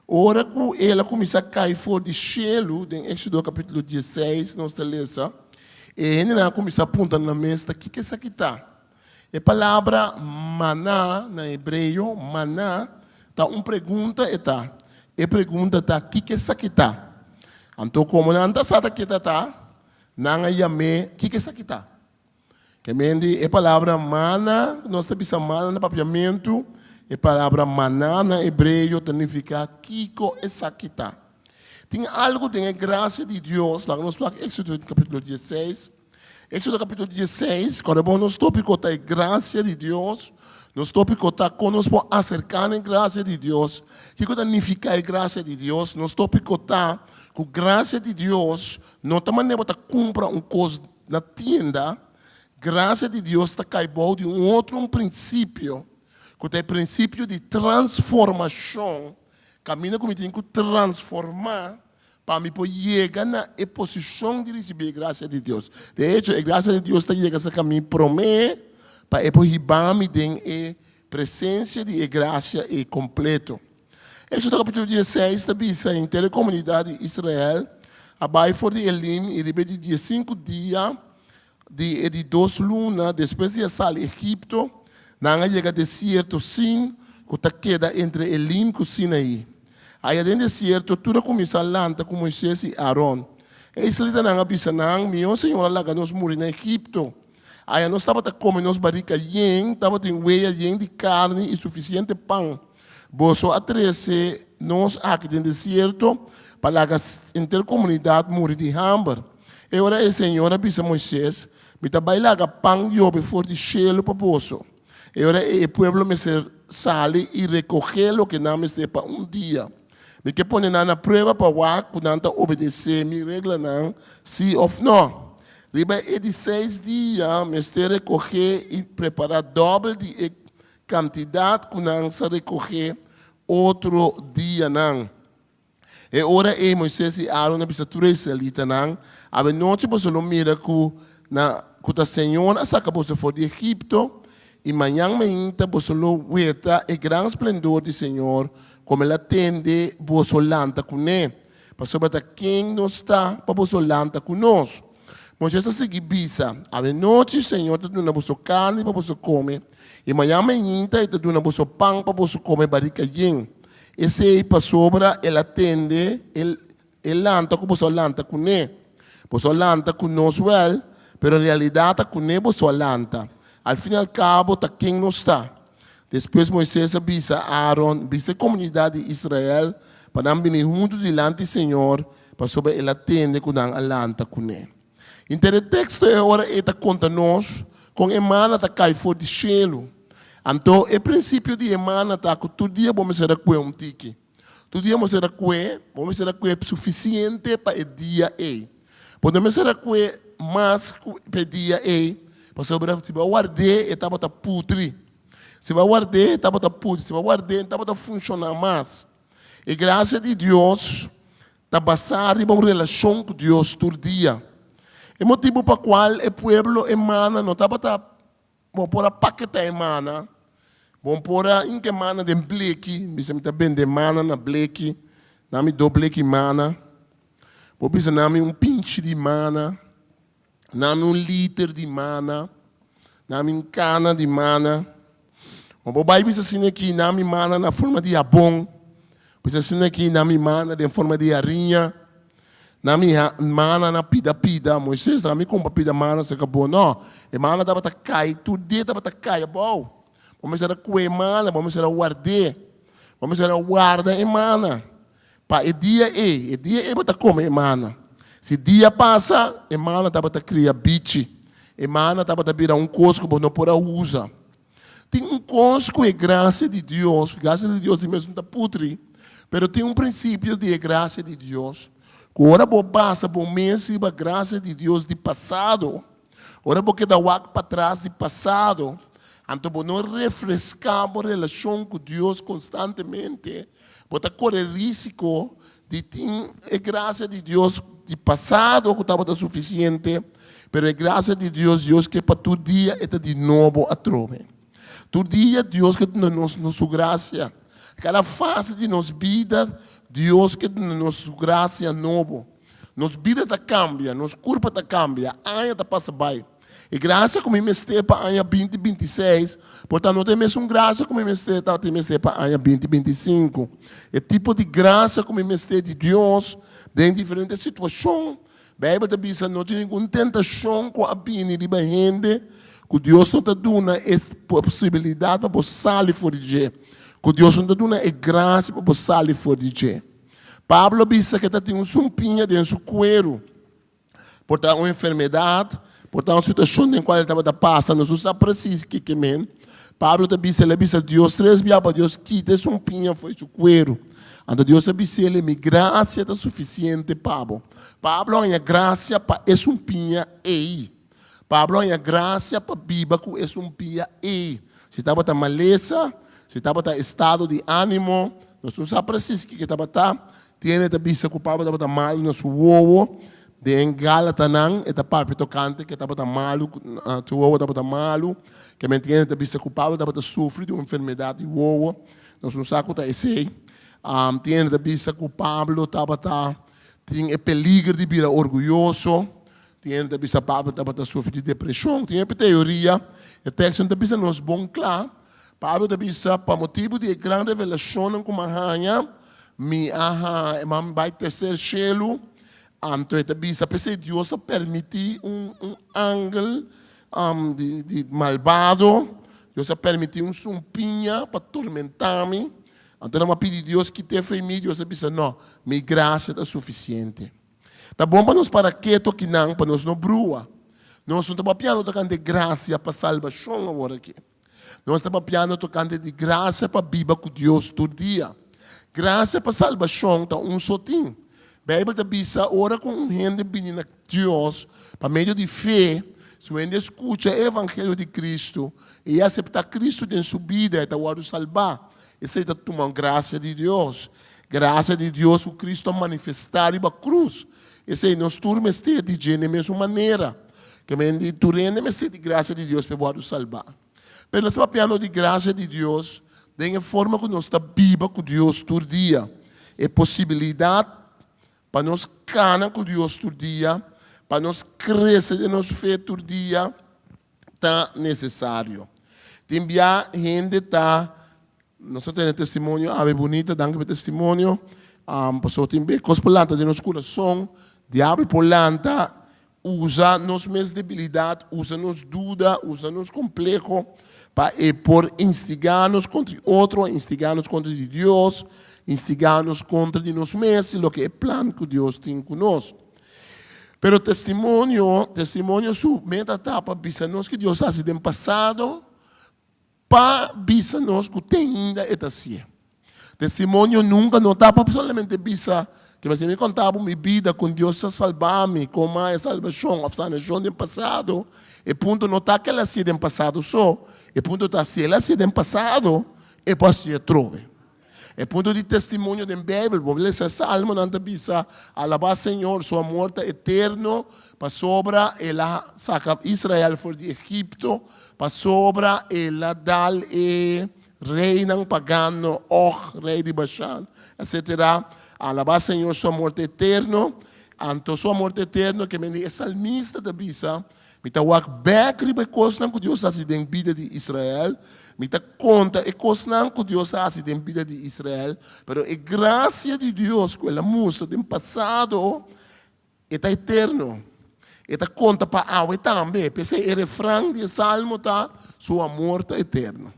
Ora que ela começa a cair fora de cielo, em Êxodo capítulo 16, nós lemos, e ela começa a apontar na mesa, Kiko e Sakita. A palavra maná, na hebreu, maná, está uma pergunta, e pergunta está, Kiko e Sakita. Então, como não está sakita, não chame Kiko e Sakita. Que mende a palavra mana, nós temos a mana no papiamento, a palavra maná na hebreu significa Kiko e Sakita. Tem algo de graça de Deus, lá nós falamos Êxodo capítulo 16. Êxodo capítulo 16, quando nós tópicos a graça de Deus, nós tópicos quando nós podemos acercar a graça de Deus. O que significa a graça de Deus? Nós tópicos que a graça de Deus não está maneira de comprar uma coisa na tienda. Graça de Deus está caindo de um princípio, que é o princípio de transformação. Caminho como tem que transformar para me poder chegar na posição de receber a graça de Deus. De hecho, a graça de Deus está chegando a caminho promete para eu poder ter a presença de graça e completo. Êxodo capítulo 16 está vista em toda a comunidade de Israel, abaixo de Elim, e repete de 5 dias, de 2 lunas, depois de sair do Egito, não chega ao deserto sim, que queda entre Elim e Sinaí. Aí dentro do deserto, tudo começa a lançar com Moisés e Aaron. E Israel não avisa, não, meu Senhor, lá nós morremos no Egito. Aí nós estávamos comendo nos barricas, estávamos em weia de carne e suficiente pão. Boso a 13, nós aqui dentro do deserto, para que a intercomunidade morre de hambre. E agora o Senhor avisa Moisés, me está bailando pão e obe fora de cielo para boso. E agora o povo me sale e recolhe o que não me para dia. Me que põe na prova para o que não obedecer, me regla não, sim ou não. Riba de 6 dias, me recolher e preparar dobro de quantidade que não se recolher outro dia não. E ora Moisés e Aaron precisa tudo israelita não. A noite você não mira que o Senhor acabou de fora de Egito e manhã você não vê o grande esplendor do Senhor como ele atende você lanta com ele. Para sobre quem não está para você lanta conosco. Moisés está seguindo bisa. A noite o Senhor está dando você carne para você comer. E manhã está dando você pão para você comer barrica yin. Esse aí para sobre ele atende, ele lanta com você lanta com ele. Você lanta conosco, mas na realidade com ele você lanta. Al fim e al cabo, está quem não está. Depois Moisés avisa Aaron, avisa a comunidade de Israel, para não vir junto diante do Senhor, para sobre ele atende com a lanta com ele. Então o texto agora está conta-nos, com a emana está cai fora de cielo. Então, o princípio de emana está que todo dia vamos ser aqui um tique. Todo dia vamos ser aqui suficiente para o dia E. Podemos ser aqui mais para o dia E, para sobre se vai guardar, estava a putri. Se vai guardar, estava a putri. Se vai guardar, estava a funcionar mais. E graças de Deus, está basada em uma relação com Deus todo dia. É o motivo para o qual o povo emana não estava vamos pôr a paqueta emana, vamos pôr a emana de bleque, me bem de mana na bleque, nami do bleque mana, vou pensar nami pinche de mana, nami liter de mana, nami cana de mana, vou vai pensar assim aqui nami mana na forma de abong, pensar assim aqui nami mana de forma de arinha. Nami mana na pida, Moisés nami compra pida mana se acabou não, e mana dava ta cai, tudo dia dava ta cai, bom, vamos ser a cué mana, vamos ser a guardar, vamos ser a guarda e mana, pa e dia bota come mana, se dia passa, e mana dava ta cria bichi, e mana dava ta virar cosco, bom não pora usa, tem cosco e graça de Deus mesmo tá putri, pero tem princípio de graça de Deus. Agora vou passar por mês e a graça de Deus de passado. Agora vou quedar para trás de passado. Então, vou não refrescar a relação com Deus constantemente. Vou correr risco de ter a graça de Deus de passado que estava suficiente. Mas a graça de Deus quer para todo dia é de novo a trove. Todo dia Deus quer nos sua graça. Cada fase de nossa vida, Deus quer nos sua graça novo. Nossa vida cambia, nosso corpo cambia, a área passa bem. E graça como me esteja para a ano 2026, portanto não tem mesmo graça como me esteja para a ano 2025. É tipo de graça como me esteja de Deus, em diferentes situações. A Bíblia diz que não tem nenhuma tentação com a vida de gente, que Deus não está dando a possibilidade para você sair fora de jeito. Que Deus não está dando a graça para você sair fora de jeito. Pablo diz que tem um sumpinha dentro do seu cuero, portanto uma enfermidade, portanto uma situação em qual ele estava passando, não sabe preciso o que é. Pablo diz a Deus 3 dias para Deus quita esse sumpinha foi seu cuero. Então Deus disse ele, minha graça está suficiente, Pablo. Pablo a graça para esse sumpinha aí. Pablo a graça para biba com esse sumpinha aí. Se estava na maleza, se estava em estado de ânimo, não sabe preciso o que estava tiene a vista que o Pablo estava mal no seu ovo, de engala tanang, eta papi tocante que estava malo, seu ovo estava malo, que me tiene a vista que o Pablo estava sofrendo de uma enfermidade de ovo, não sabe o que esse, tiene a vista que o Pablo tinha peligro de vir orgulhoso, tiene a vista que o Pablo estava sofrendo de depressão, tinha teoria, o texto não vista nos bom claro, Pablo vista para motivo de grande revelação com a rainha, vai terceiro cielo, então Deus permitir ángel de malvado, Deus permitir sumpinha para atormentar-me. Então eu pedi a Deus que te fez mim, Deus disse, não, minha graça está suficiente. Tá bom para nós para que que não, para nós não brua. Nós não estamos piano tocando de graça para salvação agora aqui. Nós estamos piano tocando de graça para viver com Deus todo dia. Graça para salvação está só tem. A Bíblia diz, ora com gente vindo a Deus, para meio de fé, se você escuta o Evangelho de Cristo e aceitar Cristo em sua vida, está o salvar. Isso está tomando graça de Deus. Graça de Deus, o Cristo manifestar na cruz. Isso aí, nós turmas ter de da mesma maneira. Que me turende me de graça de Deus para o salvar. Mas nós estamos falando de graça de Deus, de forma que nós estamos vivos com Deus todo dia. É possibilidade para nós canar com Deus todo dia, para nós crescer de nossa fé todo dia, está necessário. Também a gente está, nós temos testemunho, ave bonita, danke pelo testemunho, passou também, coisa polanta de nosso coração, diabo polanta, usa nossas debilidades, usa nos dúvidas, usa nos complexos, para por instigar-nos contra outro, instigar-nos contra Deus, instigar-nos contra de nós mesmos, o que é plano que Deus tem conosco. Pero testemunho su meta etapa, bisa-nos que Deus faz no passado, para bisa-nos que tem ainda é assim. Testemunho nunca não está somente bisa, que você me contava minha vida com Deus a salvar-me, com a salvação, a sanação do passado, e ponto não está que ela se do passado só, e ponto está se ela se do passado, e pode ser trove. É ponto de testemunho da Bíblia, vou ler esse salmo, não está bisa, alabar Senhor, sua morte eterno, para sobra ela saca Israel fora de Egipto, para sobra ela dá rei não pagano, rei de Bashan, etc. Alabar Senhor, sua morte eterno, então sua morte eterno, que me é salmista da bisa, me está walk back riba coisa que Deus faz em vida de Israel, me está conta e coisa que Deus faz em vida de Israel, pero a graça de Deus que ela mostra do passado está eterno. Está conta para a também, pensei o refrão de Salmo está sua morte eterno.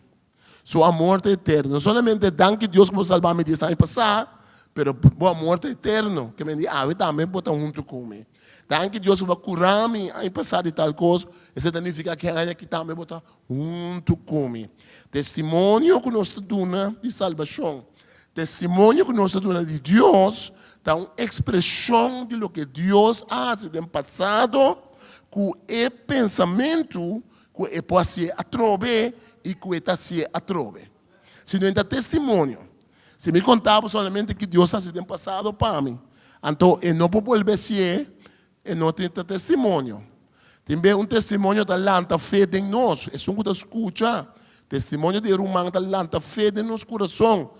Sua morte eterna. Não somente danke Deus por salvar-me de ano passado, pero boa morte eterna, que me diz, também botar junto comigo. Danke Deus por curar-me ano passado de tal coisa, isso significa que ainda que também botar junto comigo. Testemunho que nós damos de salvação. Testimonio que nós temos de Deus dá uma expressão de lo que Deus faz no passado, com o pensamento que pode ser atrobe e que está ser atrobe. Se não tem testemunho, se me contava somente que Deus faz no passado para mim, então eu não posso volver a ser, eu não tenho testemunho. Também um testemunho da lanta fé em nós, é um que escuta. Testemunho de irmão da lanta fé em nosso coração.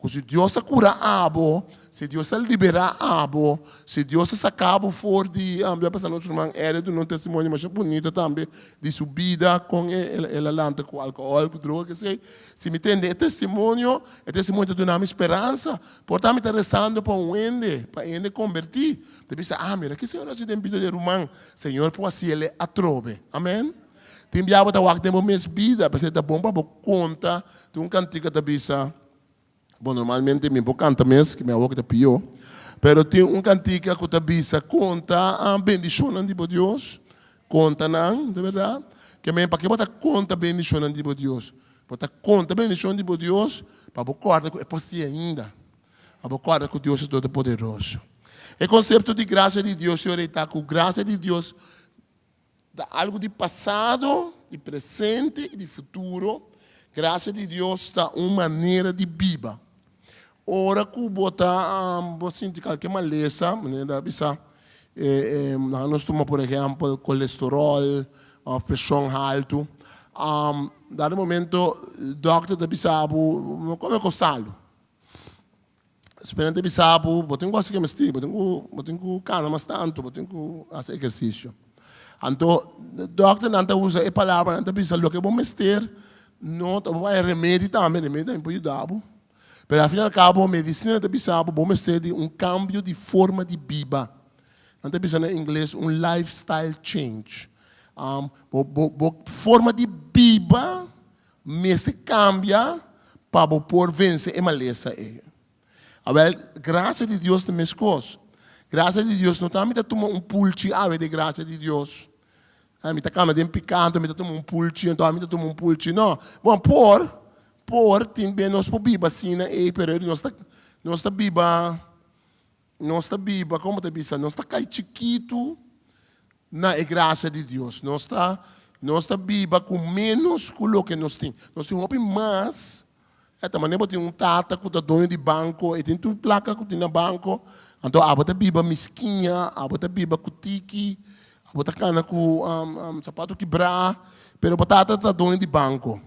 Se Deus cura abo, se Deus libera abo, se Deus sacava fora de, já passar nosso irmão era de um testemunho mais bonito também de subida com ela lanta com álcool, com droga, que sei. Se me entende, é testemunho de uma esperança. Portanto, me está rezando para ende convertir. Te pensa, mira, que Senhor já tem vida de irmão, Senhor, por assim ele atrobe. Amém. Tem biaba da wak demo mes vida, porque tá bom para conta, tem um cantiga da bisa. Bom, normalmente me canta mesmo, que me avó que pio. Pero tem um cantiga que tá bisa conta a bendição de Deus. Conta não, de verdade. Que me para que bota conta bendição de Deus. Bota conta bendição de Deus, para botar que é possível ainda. Para botar que Deus é todo poderoso. O conceito de graça de Deus, Senhor, está com graça de Deus. Da algo de passado, de presente e de futuro. Graça de Deus está uma maneira de viver. Ora que você tem qualquer maleza, maneira bisa, nós tomamos, por exemplo, colesterol, pressão alta. Dado momento, o doctor da bisabu, como é que eu salo? Esperando bisabu, botem coisa que me estima, botem com cana mais tanto, botem com esse exercício. Então, o doctor não usa a palavra, não bisa lo que vamos ter, não vai remédio também, remédio também pode dar. Mas, afinal, a medicina da bisabo, vamos ter um cambio de forma de vida. Não tem bisabo em inglês, um lifestyle change. Forma de vida, mas se cambia para por vencer a maleza. Graças a Deus também é coisa. Graças a Deus, não está tomando pulchi, de graça de Deus. Me está cama de picante, me está tomando pulchi, então me está tomando pulchi. Não, bom, por também nós podemos viver assim, pero nós está viva, como te bisa, nós está cai chiquito na graça de Deus. Nós está viva com menos com o que nós temos. Nós temos mais. Também tem um tata que está dono de banco, e tem tudo placa que tem no banco. Então, a bota viva mesquinha, a bota viva com tiki, a bota cana com sapato quebrar, pero a bota está dono de banco.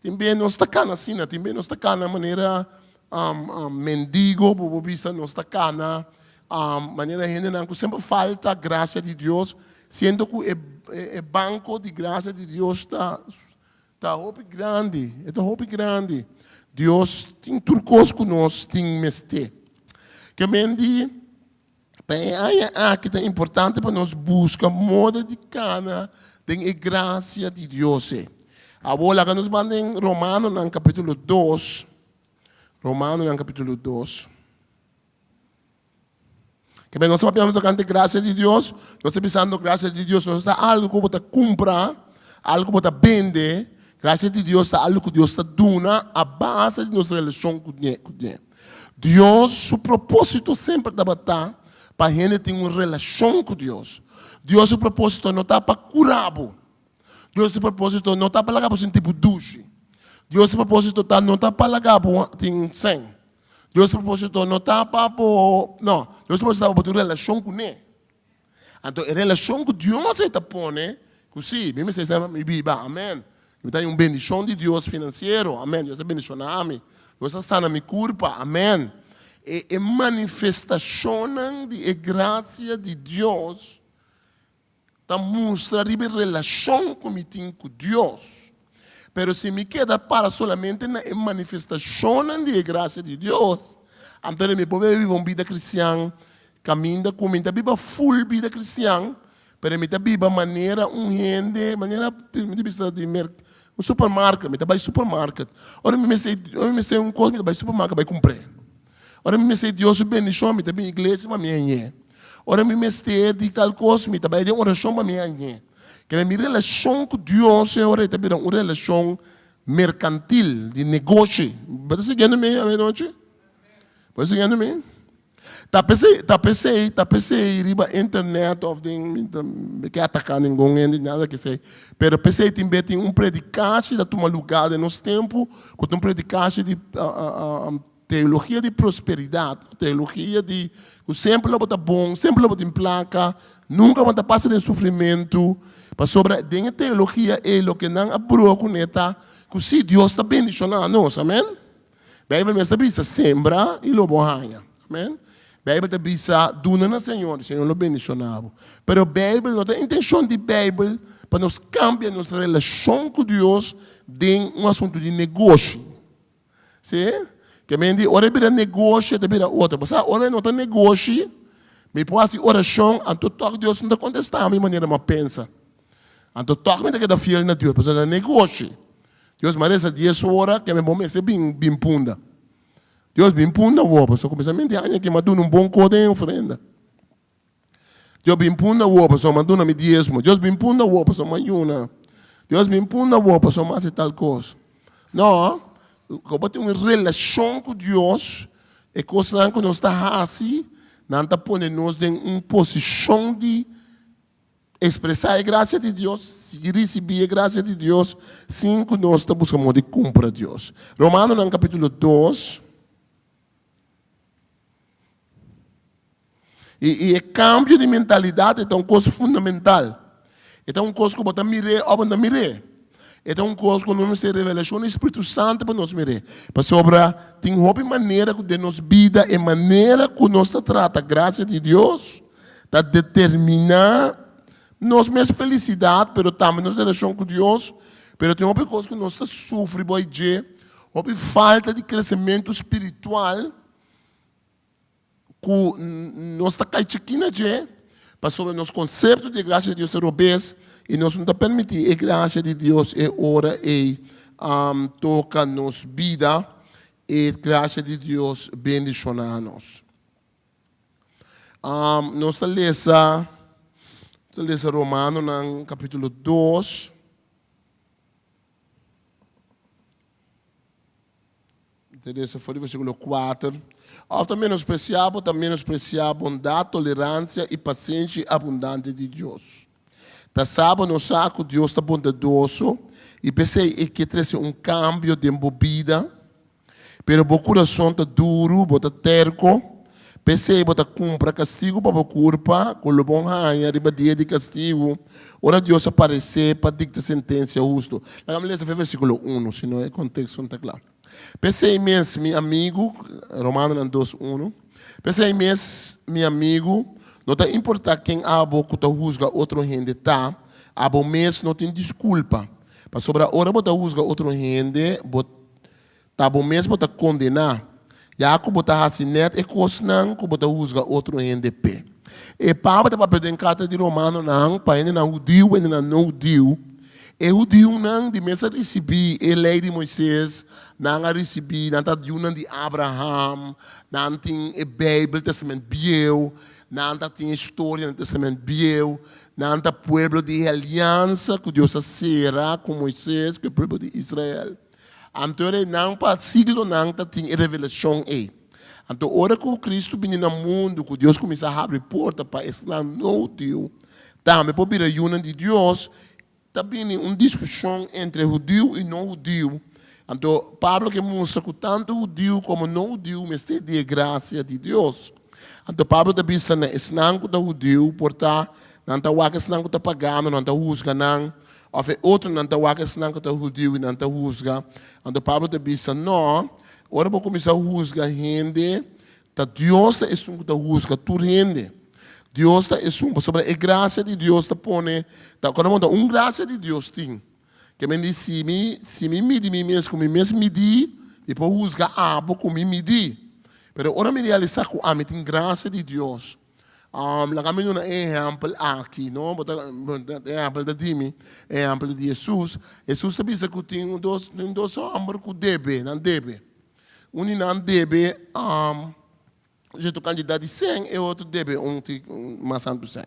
Também não está cana assim, também não está cana maneira mendigo, bobisa não está cana maneira gente não que sempre falta a graça de Deus, sendo que o banco de graça de Deus está roupa grande, grande. Deus tem turcos que nós tem mestre. Que mendi, que é importante para nós buscar moda de cana, tem a graça de Deus. Agora, que nos mandam em Romano, no capítulo 2. Romano, no capítulo 2. Que bem, nós estamos pensando tocante graça de Deus. Nós estamos pensando graça de Deus. Nós está algo que você compra, algo que você vende. Graça de Deus está algo que Deus está dando a base de nossa relação com Deus. Deus, seu propósito sempre está para a gente ter uma relação com Deus. Deus, seu propósito não está para curar. Deus, seu propósito não está para lagar por tipo duche. Deus, seu propósito não está para lagar por sem. Deus, seu propósito não está para não. Deus, seu propósito está para ter relação com Ele. Então, a relação com Deus está pondo, que sim, mesmo se está me viva, amém. Eu tenho uma bendição de Deus financeiro, amém. Deus bendicionar a mim. Deus está na minha culpa, amém. E manifestação de graça de Deus está mostrando a relação que eu tenho com Deus. Mas se me queda para solamente na manifestação de graça de Deus, então eu posso viver uma vida cristã, caminhando com minha vida full vida cristã, mas minha vida maneira de mercado. Um supermercado, me trabalho em supermercado. Ora, me sei um coisa, me trabalho em supermercado, vai comprar. Ora, me sei Deus bendição, me trabalho em igreja, mas me ora, me sei de tal coisa, me trabalho em oração, mas me que a minha relação com Deus é uma relação mercantil, de negócio. Você seguindo-me a noite? Pode seguir me? Tá pensei, riba internet of ding, que atacar ninguém, nada que sei. Pero pensei tem predicante da toma lugar de nos tempo, com predicante de teologia de prosperidade, teologia de que sempre lo bota bom, sempre lo bota em placa, nunca bota passa de sofrimento, para sobre a teologia é o que não aprova com neta, que se Deus está bendicionando nós, amém? Bíblia está bisa sembra e lo borranha, amém? Bíblia está bisa duna na Senhor, o Senhor lo bendicionava. Pero a Bíblia não tem intenção de Bíblia para nos cambiar nossa relação com Deus em assunto de negócio, sim? Que me diz, ora bira negócio, te bira outra. Mas ora não tem negócio, me pode oração, anto toque Deus não contestar a minha maneira de pensar. Anto toque me que da fiel na Deus, mas é negócio. Deus merece 10 horas que me bom me ser bem punda. Deus bem punda o pessoa começa a mentir, que me dá bom code em ofrenda. Deus bem punda o pessoa me dá me diezmo. Deus bem punda o pessoa me ayuna. Deus bem punda o pessoa me tal coisa. Não. Como tem uma relação com Deus, é coisa que nós está assim, não está nos em uma posição de expressar a graça de Deus, receber a graça de Deus, sim que nós está buscando de cumprir Deus. Romanos no capítulo 2, e o cambio de mentalidade é uma coisa fundamental. É uma coisa que você mira ou não mira. É uma coisa que nós temos revelação do Espírito Santo para nós mirar. Para sobre, tem uma maneira de nos vida e maneira que nós trata a graça de Deus, para determinar nossa felicidade, mas também nossa relação com Deus. Mas tem uma coisa que nós sofremos hoje, uma falta de crescimento espiritual, que nós estamos caindo aqui, para sobre o nosso conceito de graça de Deus europeus. E nós não permitimos a graça de Deus e ora e toca nos vida e a graça de Deus bendicionar-nos. Nós lemos Romano no capítulo 2. Interessa foi o versículo 4. Ao também menospreciar a bondade, tolerância e paciência abundante de Deus. Tá sabe, não sabe que Deus está bondoso e pensei que traz cambio de vida, pero o coração está duro, está terco, pensei que cumpra castigo para a culpa, com o bom raio, arriba dia de castigo, ora Deus aparecer para dictar sentença justa. Vamos ler esse versículo 1, senão o contexto não está claro. Pensei mesmo, meu amigo, Romanos 2:1, pensei mesmo, meu amigo, não tem importar quem abo que juzga outro gente tá, abo mesmo não tem desculpa. Para sobre a hora que juzga outro gente, tá bom mesmo para condenar. Já que você assim net é coisa não que você juzga outro gente pé. E para você para em carta de Romano não, para ele não judeu, ele não judeu. E judeu não de mesmo receber a lei de Moisés, não a receber, não tá de Abraham, não tem a Bíblia, Testamento Biel. Nada tem história no Testamento Biel, nada povo de aliança que Deus será com Moisés, que é o povo de Israel. Então, não para siglo nada tem revelação aí. Então, hora que o Cristo vem no mundo, que Deus começa a abrir porta para esse não Deus, também para vir a união de Deus, também uma discussão entre judeu e não judeu. Então, Pablo que mostra que tanto judeu como não judeu, mas tem a graça de Deus. Então, Pablo também está ensinando que o judeu, portanto, não está ensinando que o pagano, não está juzgando, não. Ou outro não está ensinando que o judeu e não está juzgando. Então, Pablo também está, não, agora vou começar a juzgar gente, que Deus está ensinando que juzga tudo gente. Deus está ensinando, sobre a graça de Deus está pondo, quando uma graça de Deus tem, que me diz, se me medi mesmo medir, e para juzgar abo como me medir. Pero ora me realizar que a tem graça de Deus. Lá kami um exemplo aqui, não? Exemplo da Dimi, exemplo de Jesus. Jesus também disse que tem dois homens que deve, não deve. Um não deve, jeito candidato de 100 e outro deve mais santo 100.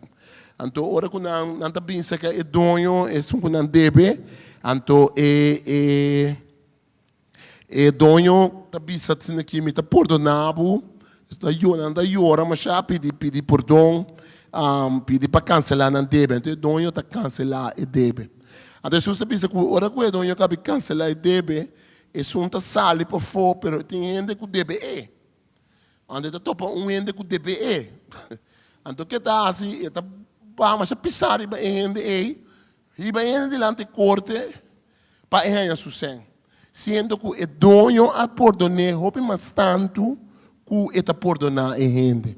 Então, ora que não está pensando que é dono, é um que não deve, então dono está pensando que me está perdonado, está llora, mas já pedi perdão, pedi para cancelar não deve, então donho está cancelar e deve. Então Jesus pensa que ora que donho cabe cancelar e deve, e sunta sale para fora, pero tem gente que deve é. Ande tá topa gente que deve é. Então que tá assim, está mas a pisar e gente é, e gente delante corte para ganhar sucesso. Sendo que o donho a perdonar, hope mas tanto que está perdonar a gente.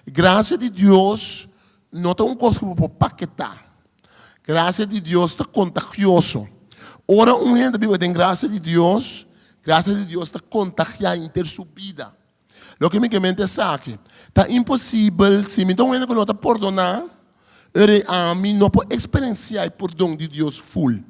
Graça de Deus não é uma coisa que você pode paquetar. Graça de Deus está contagioso. Ora, gente vive tem graça de Deus está contagiando inteira sua vida. O que me mente é que está impossível, se me dá um gente que não está perdonar, a mim não pode experienciar o perdão de Deus full.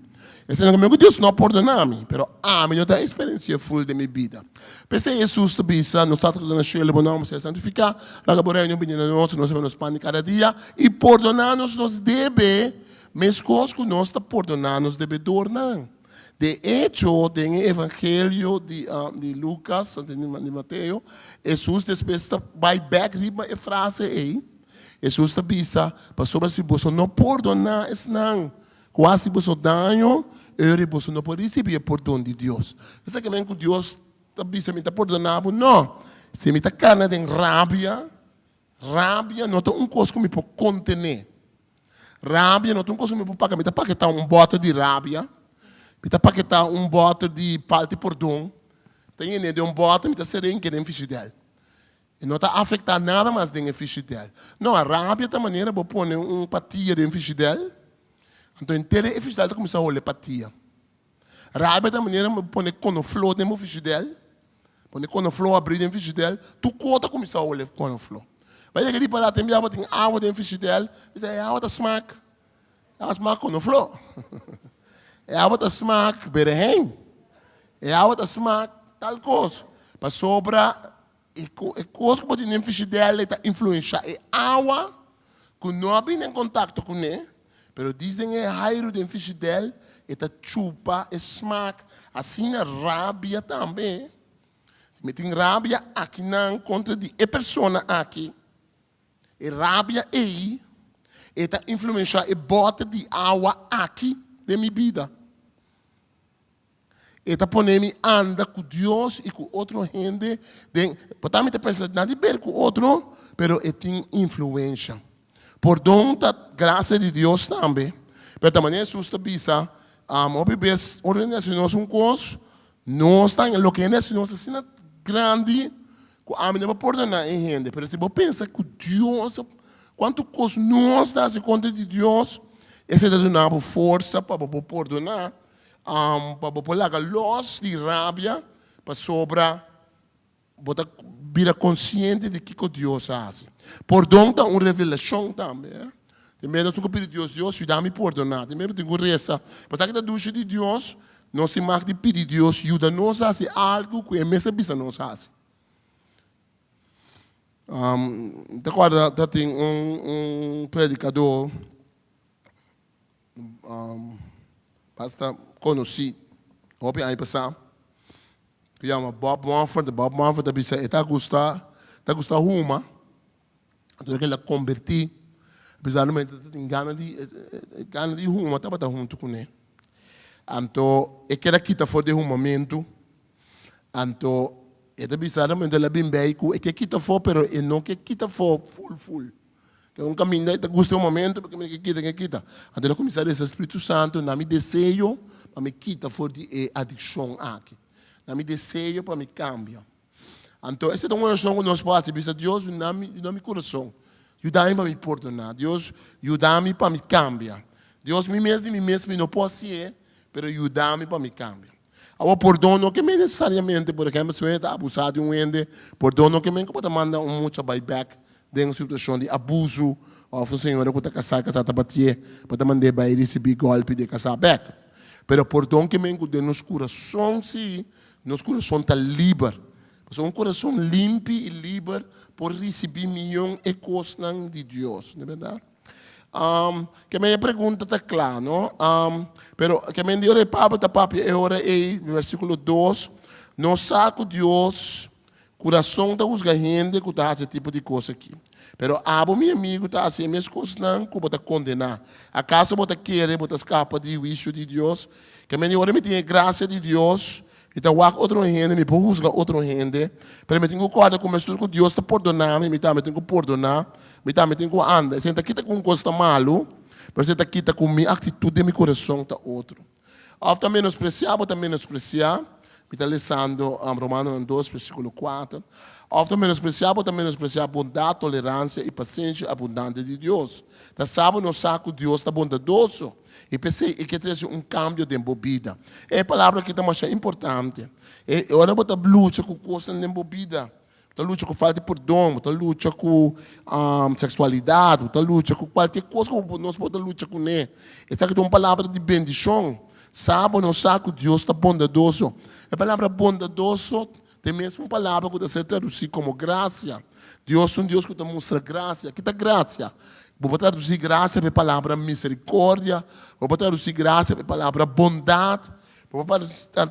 Esse é o que Deus não perdona-me, mas a mim não está experiência full de minha vida. Pensei Jesus te bisa, nós estamos na escola, nós vamos ser santificar, lá que não venha nós vamos pão cada dia e perdonar-nos nos deve, mas coisas que nós está perdonar-nos devedor não. De hecho, tem o Evangelho de Lucas, de Mateus, Jesus depois vai back riba a frase aí. Jesus te bisa, para sobre se você não perdonar, não. Quase você danho, você não pode receber o perdão de Deus. Você que que Deus está perdonando? Não. Se me está carne de rabia não é uma coisa que me pode contener. Rabia não é uma coisa que me pode pagar. Me está paquetar bote de rabia. Me está paquetar bote de falta de perdão. Tem de bote, me está sereno que nem ficha dele. E não está afetando nada mais de ficha dele. Não, a rabia da maneira de pôr patia de ficha dele. Então, inteira é ficha dele começa a olhar patia. Rabia da maneira de pôr quando flor de ficha dele. Quando quando flor abrir de ficha dele, tu conta começa a olhar quando flor. Vai chegar para lá, tem água de ficha dele. Diz, é água da smack. É smack quando flor. É água da smack, berehen. É água da smack, tal coisa. Para sobra, e coisa que pode nem ficha dele, está influenciar. É água que não vem em contato com ele. Pero dizem é raio de ficha dele, está chupa, é smack. Assim a rabia também. Se me tem rabia aqui não contra de a pessoa aqui. E rabia aí, está influenciar e bota de água aqui de minha vida. Está pondo-me anda com Deus e com outro gente. Também está pensando nada de ver com outro, pero tem influência. Por donde graça de Deus também. Pero também Jesus te bisa, obviamente, organização um coisa, não está em lo que é nós assim grande, que a mim não vai perdonar a gente. Pero se você pensa que Deus, quanto coisa nós dá se conta de Deus, esse dá uma força para você perdonar, para você largar los de rabia, para sobrar, você vira consciente de que Deus faz. Perdão é uma revelação também. Também nós temos que pedir a Deus, ajuda-me a perdonar. Também temos que rezar. Mas aqui da ducha de Deus, nós temos que pedir a Deus, ajuda-nos a fazer algo que a mesa bisa nos faz. Tem predicador bastante conhecido, houve aí passar, que chama Bob Mumford. Bob Mumford está gostando uma, então ele converti, apesar de tem ganas de uma, estava junto com ele. Então, ele quer quitar fora de um momento, então ele bisa ele bem bem, ele quer quitar fora, pero ele não quer quitar fora full. Que um caminho, ele gosta um momento, porque ele quita. Então ele começa a dizer, Espírito Santo, na meu desejo, para me quitar fora de adicção aqui. Na meu desejo, para me cambiar. Então, essa é uma oração que nós fazemos. Deus, na meu coração. Ajuda-me para me perdonar. Deus, ajuda-me para me cambiar. Deus, me mesmo não posso ser, mas ajuda-me para me cambiar. O perdão não que me necessariamente, por exemplo, se eu estou abusado de um ende, perdão não que me pode mandar muito buyback de uma situação de abuso, ou um senhor que está casado para bater, pode mandar para receber golpe de casar back. Mas o perdão que me de nos coração, sim, nos coração está livre. Um coração limpo e livre por receber milhões de coisas de Deus, não é verdade? Que minha pergunta está clara, não? Pero que me diz o Pablo da Papa é hora aí, versículo 2, não sabe Deus coração está usando gente que está esse tipo de coisa aqui. Pero abo meu amigo está assim, minhas coisas não, que bota condenar. Acaso bota querer, bota escapa de juízo de Deus, que a minha hora me tem graça de Deus, e tá wak outro gente, me pode usar outro gente, pero me tenho que acordar com que Deus está perdonando, me tenho que perdonar, me tenho que andar. Se está aqui com coisa malo, mas se está aqui com minha atitude, meu coração está outro. After menospreciar, bota menospreciar, me está lendo Romanos 2, versículo 4. After menospreciar, bota menospreciar a bondade, tolerância e paciência abundante de Deus. Tá sabe no saco Deus está bondadoso. E pensei que traz cambio de embobida. É a palavra que está mais importante. E agora bota luta com coisas de embobida. Bota luta com falta de perdão, bota luta com sexualidade, bota luta com qualquer coisa que nós bota luta com ele. Essa aqui é uma palavra de bendição. Sabe no saco Deus está bondadoso. A palavra bondadoso tem mesmo uma palavra que deve ser traduzida como graça. Deus é um Deus que mostra graça. Aqui está graça. Vou traduzir graça para a palavra misericórdia. Vou traduzir graça para a palavra bondade. Vou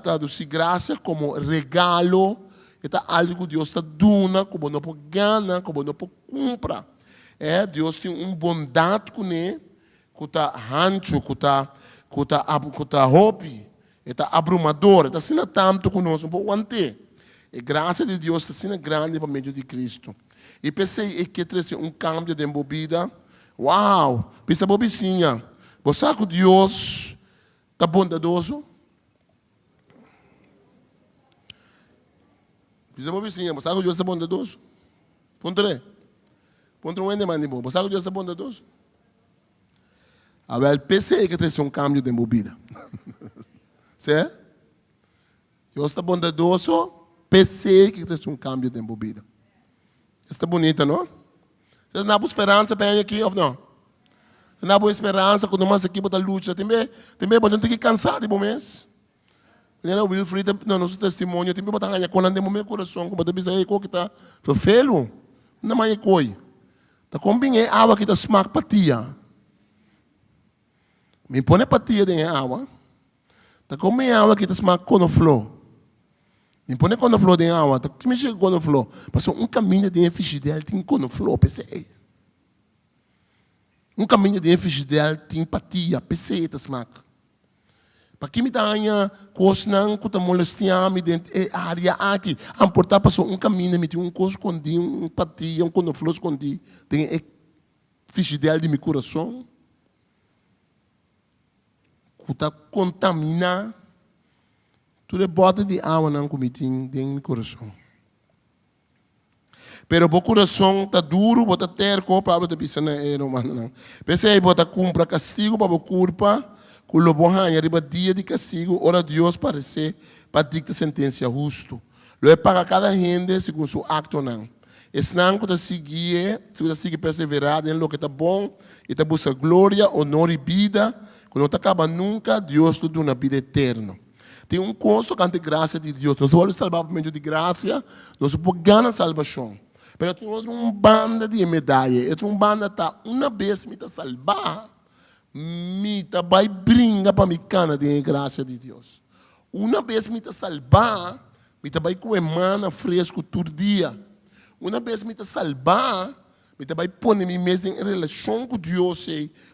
traduzir graça como regalo. É algo que Deus está dando, como não pode ganhar, como não pode comprar. Deus tem uma bondade com ele, que está rancho, que está hobby, está abrumador, está sendo tanto conosco, não pode manter. A graça de Deus está sendo grande para meio de Cristo. E pensei que trouxe cambio de embobida. Uau! Pensa bobicinha. Você sabe que Deus está bondadoso? Pensa bobicinha. Você sabe que Deus está bondadoso? Ponto 3. Ponto 1 de mandibo. Você sabe que Deus está bondadoso? Agora, pensei que trouxe cambio de embobida. Certo? Deus está bondadoso. Pensei que trouxe cambio de embobida. Está bonita, não? Você não há esperança para aqui ou não? Você não há esperança quando nós aqui bota luta. Também bota que cansar de momentos. O Wilfried, no nosso testemunho, também bota ganhar com o meu coração, como bota aí que está felo. Não mais coi. Tá combinando água que está smack patia. Me põe patia dentro da água. Tá combinando água que está smack conoflor. Me põe conoflor dentro da água. Tá que me chega conoflor. Passou caminho de figidel tem conoflor, pensei. Caminho de figidel tem patia, pensei, tá smack. Para que me dá coisa não que está molestando dentro da área aqui. A importar passou caminho, me tem coisa escondido, patia, conoflor escondido. Tem figidel de meu coração. Que está contaminado. Tudo é bota de água não comitim dentro do meu coração. Pero o coração está duro, bota terco, para te pisar na romano não. Pensei bota cumpra castigo para o culpa, com o bohanha riba dia de castigo, ora Deus parece para dicta sentença justo. Lo é para cada gente segundo seu acto não. Esse não que está seguir perseverar em lo que está bom, e está busca glória, honor e vida, que não acaba nunca, Deus te dá uma vida eterna. Tem custo que graça de Deus. Nós vamos salvar por meio de graça, nós podemos ganhar salvação. Mas tem outra banda de medalha. Outra banda está, uma vez me está salvar, me está vai brincar para me cana de graça de Deus. Uma vez me está salvar, me está vai com emana fresco todo dia. Uma vez me está salvar, me está vai pôr me mesmo em relação com Deus,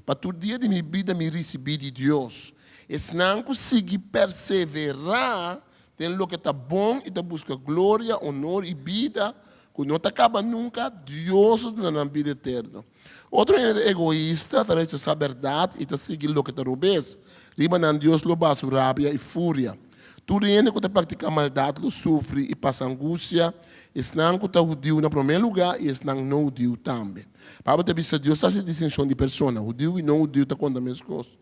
para todo dia de minha vida me receber de Deus. E se não conseguir perseverar, tem o que está bom e está busca glória, honor e vida, que não acaba nunca, Deus na vida eterna. Outro é egoísta, traz essa verdade e está seguindo o que está roubando. Riba não Deus lo basa rábia e fúria. Tudo ainda que está praticando maldade, lo sofre e passa angústia. E se não está judeu no primeiro lugar, e se não judeu também. Para ter visto Deus faz distinção de pessoa, judeu e não judeu está contra as mesmas coisas.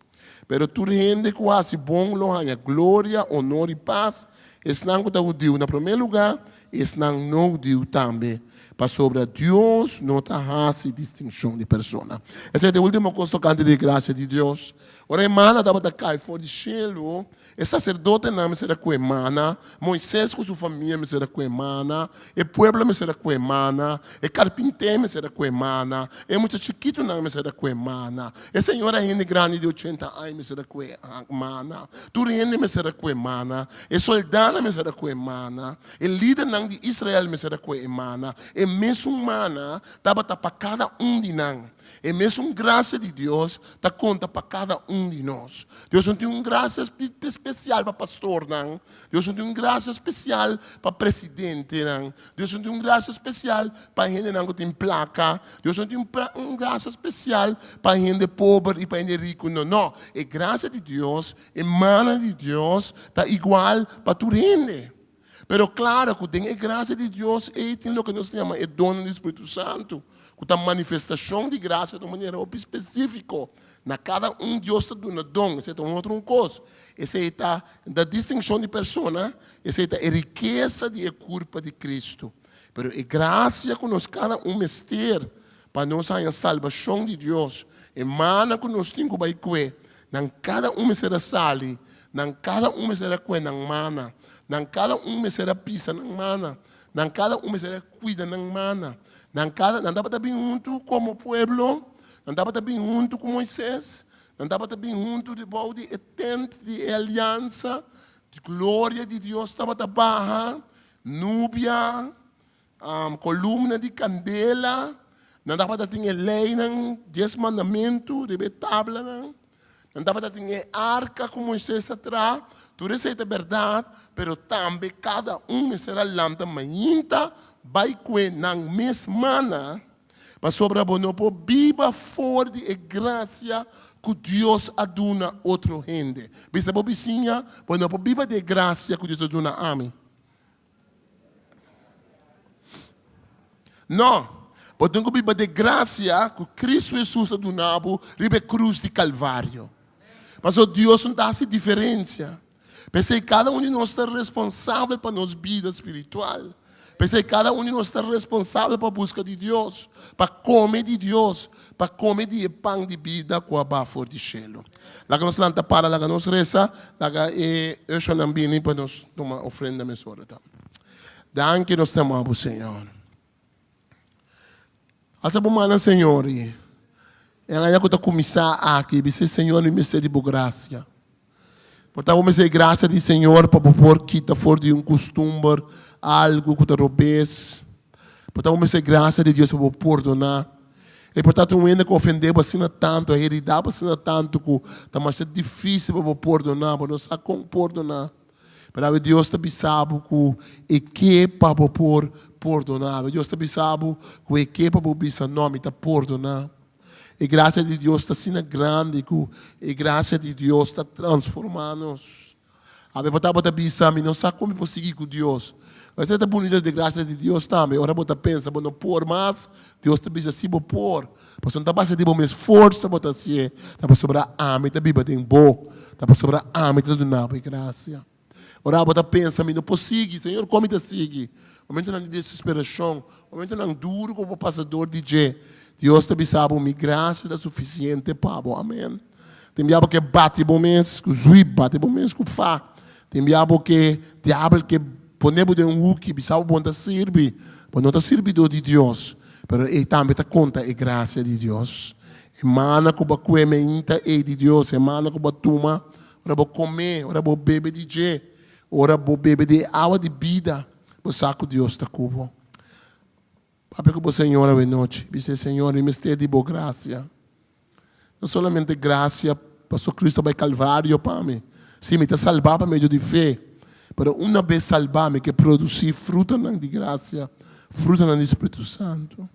Pero tudo gente que quase bom, lohanha, glória, honor e paz. Esse não está judeu no primeiro lugar, esse não judeu também. Para sobre Deus, não está essa distinção de pessoa. Essa é a última coisa tocante de graça de Deus. Ora, a irmã estava a cair fora de cielo. O sacerdote não será com a irmã. Moisés com sua família será com a irmã. O povo será com a irmã. O carpinteiro será com a irmã. O muito chiquito não será com a irmã. A senhora ainda grande de 80 anos será com a irmã. Tudo ainda será com a irmã. O soldado mana me será com mana. O líder de Israel me será com mana. E mesmo mana, estava para cada de nós. E mesmo graça de Deus, está conta para cada de nós. Deus não tem uma graça especial para pastor, não. Deus não tem uma graça especial para presidente, não. Deus não tem uma graça especial para gente que tem placa. Deus não tem uma graça especial para gente pobre e para gente rico, não. Não, a graça de Deus, a mana de Deus, está igual para tu gente. Pero claro, que tem a graça de Deus e tem o que nós chamamos de dom do Espírito Santo. Que a manifestação de graça de uma maneira específica. Na cada Deus está dando dom, essa é outra coisa. Essa é a distinção de persona, essa é a riqueza de culpa de Cristo. Pero a graça que nós cada ter, para nós ter a salvação de Deus, e mana que nós temos que fazer, não cada será sali, não cada será cuida não mana, não cada será pisa não mana, não cada será cuida não mana. Não dá para estar junto como povo, não dá para estar junto com Moisés, não dá para estar junto debaixo de tente de aliança, de glória de Deus, estava a barra, núbia, coluna de candela, não dá para ter lei, 10 mandamentos, de tabla, não dá para ter arca como Moisés atrás, tudo isso é verdade, mas também cada será lanta manhinta, vai com na mesma para sobre não por viva fora de graça que Deus aduna outro gente. Bisa por vizinha, não por viva de graça que Deus aduna amém. Não, por não viva de graça que Cristo Jesus adunava ribe cruz de Calvário. Mas Deus não dá essa diferença. Pensei que cada de nós está responsável para nossa vida espiritual. Pensei que cada de nós está responsável para a busca de Deus, para comer de Deus, para comer de pão de vida com a bafo de cielo. Lá que nós lanta para, lá que nós reza, lá que eu sou nambini para nós tomar ofrenda mesora. Danke nós temamos, Senhor. Asa bumana, Senhor. E aí que eu começar aqui, disse Senhor, me ser de boa graça. Portanto, vamos ser graça de Senhor para pôr quita fora de costume, algo que te roubes. Portanto, vamos ser graça de Deus para perdonar. E portanto, não é que ofendeu assim tanto, a heredar assim tanto, que está mais difícil para perdonar, para nós perdonar. Para Deus também sabe que é que para perdonar. Deus também sabe que é que para o nome está perdonar. E graça de Deus está sendo grande, e graça de Deus está transformando-nos. A minha palavra está pensando, não sabe como conseguir com Deus. Mas é bonita de graça de Deus também. Ora, você pensa, não por mais, Deus está pensando assim, vou pôr. Porque não está passando de mais força, você assim, está para sobrar a está bíblia tem bom, está para sobrar a está do nabo e graça. Ora, você pensa, não consigo, Senhor, como está seguir? Momento de desesperação, momento não duro como passador de G. Deus te sabe, minha graça é suficiente para você. Amém. Tem diabo que bate bom mês, que zui bate bom mês, que fa. Tem diabo que ponemos de hook, sabe bom da serve, mas não está servidor de Deus. Mas ele também está conta a graça de Deus. Emana que você meinta é de Deus, emana que você toma, ora você comer, ora você beber de G, ora você beber de água de vida, você sabe que Deus está com você. Papai, que o Senhor a noite, dice Senhor, me esteja de boa graça. Não somente graça, pastor Cristo vai Calvário para mim. Sim, me está salvar para meio de fé. Mas uma vez salvar, me que produzir fruta de graça, fruta do Espírito Santo.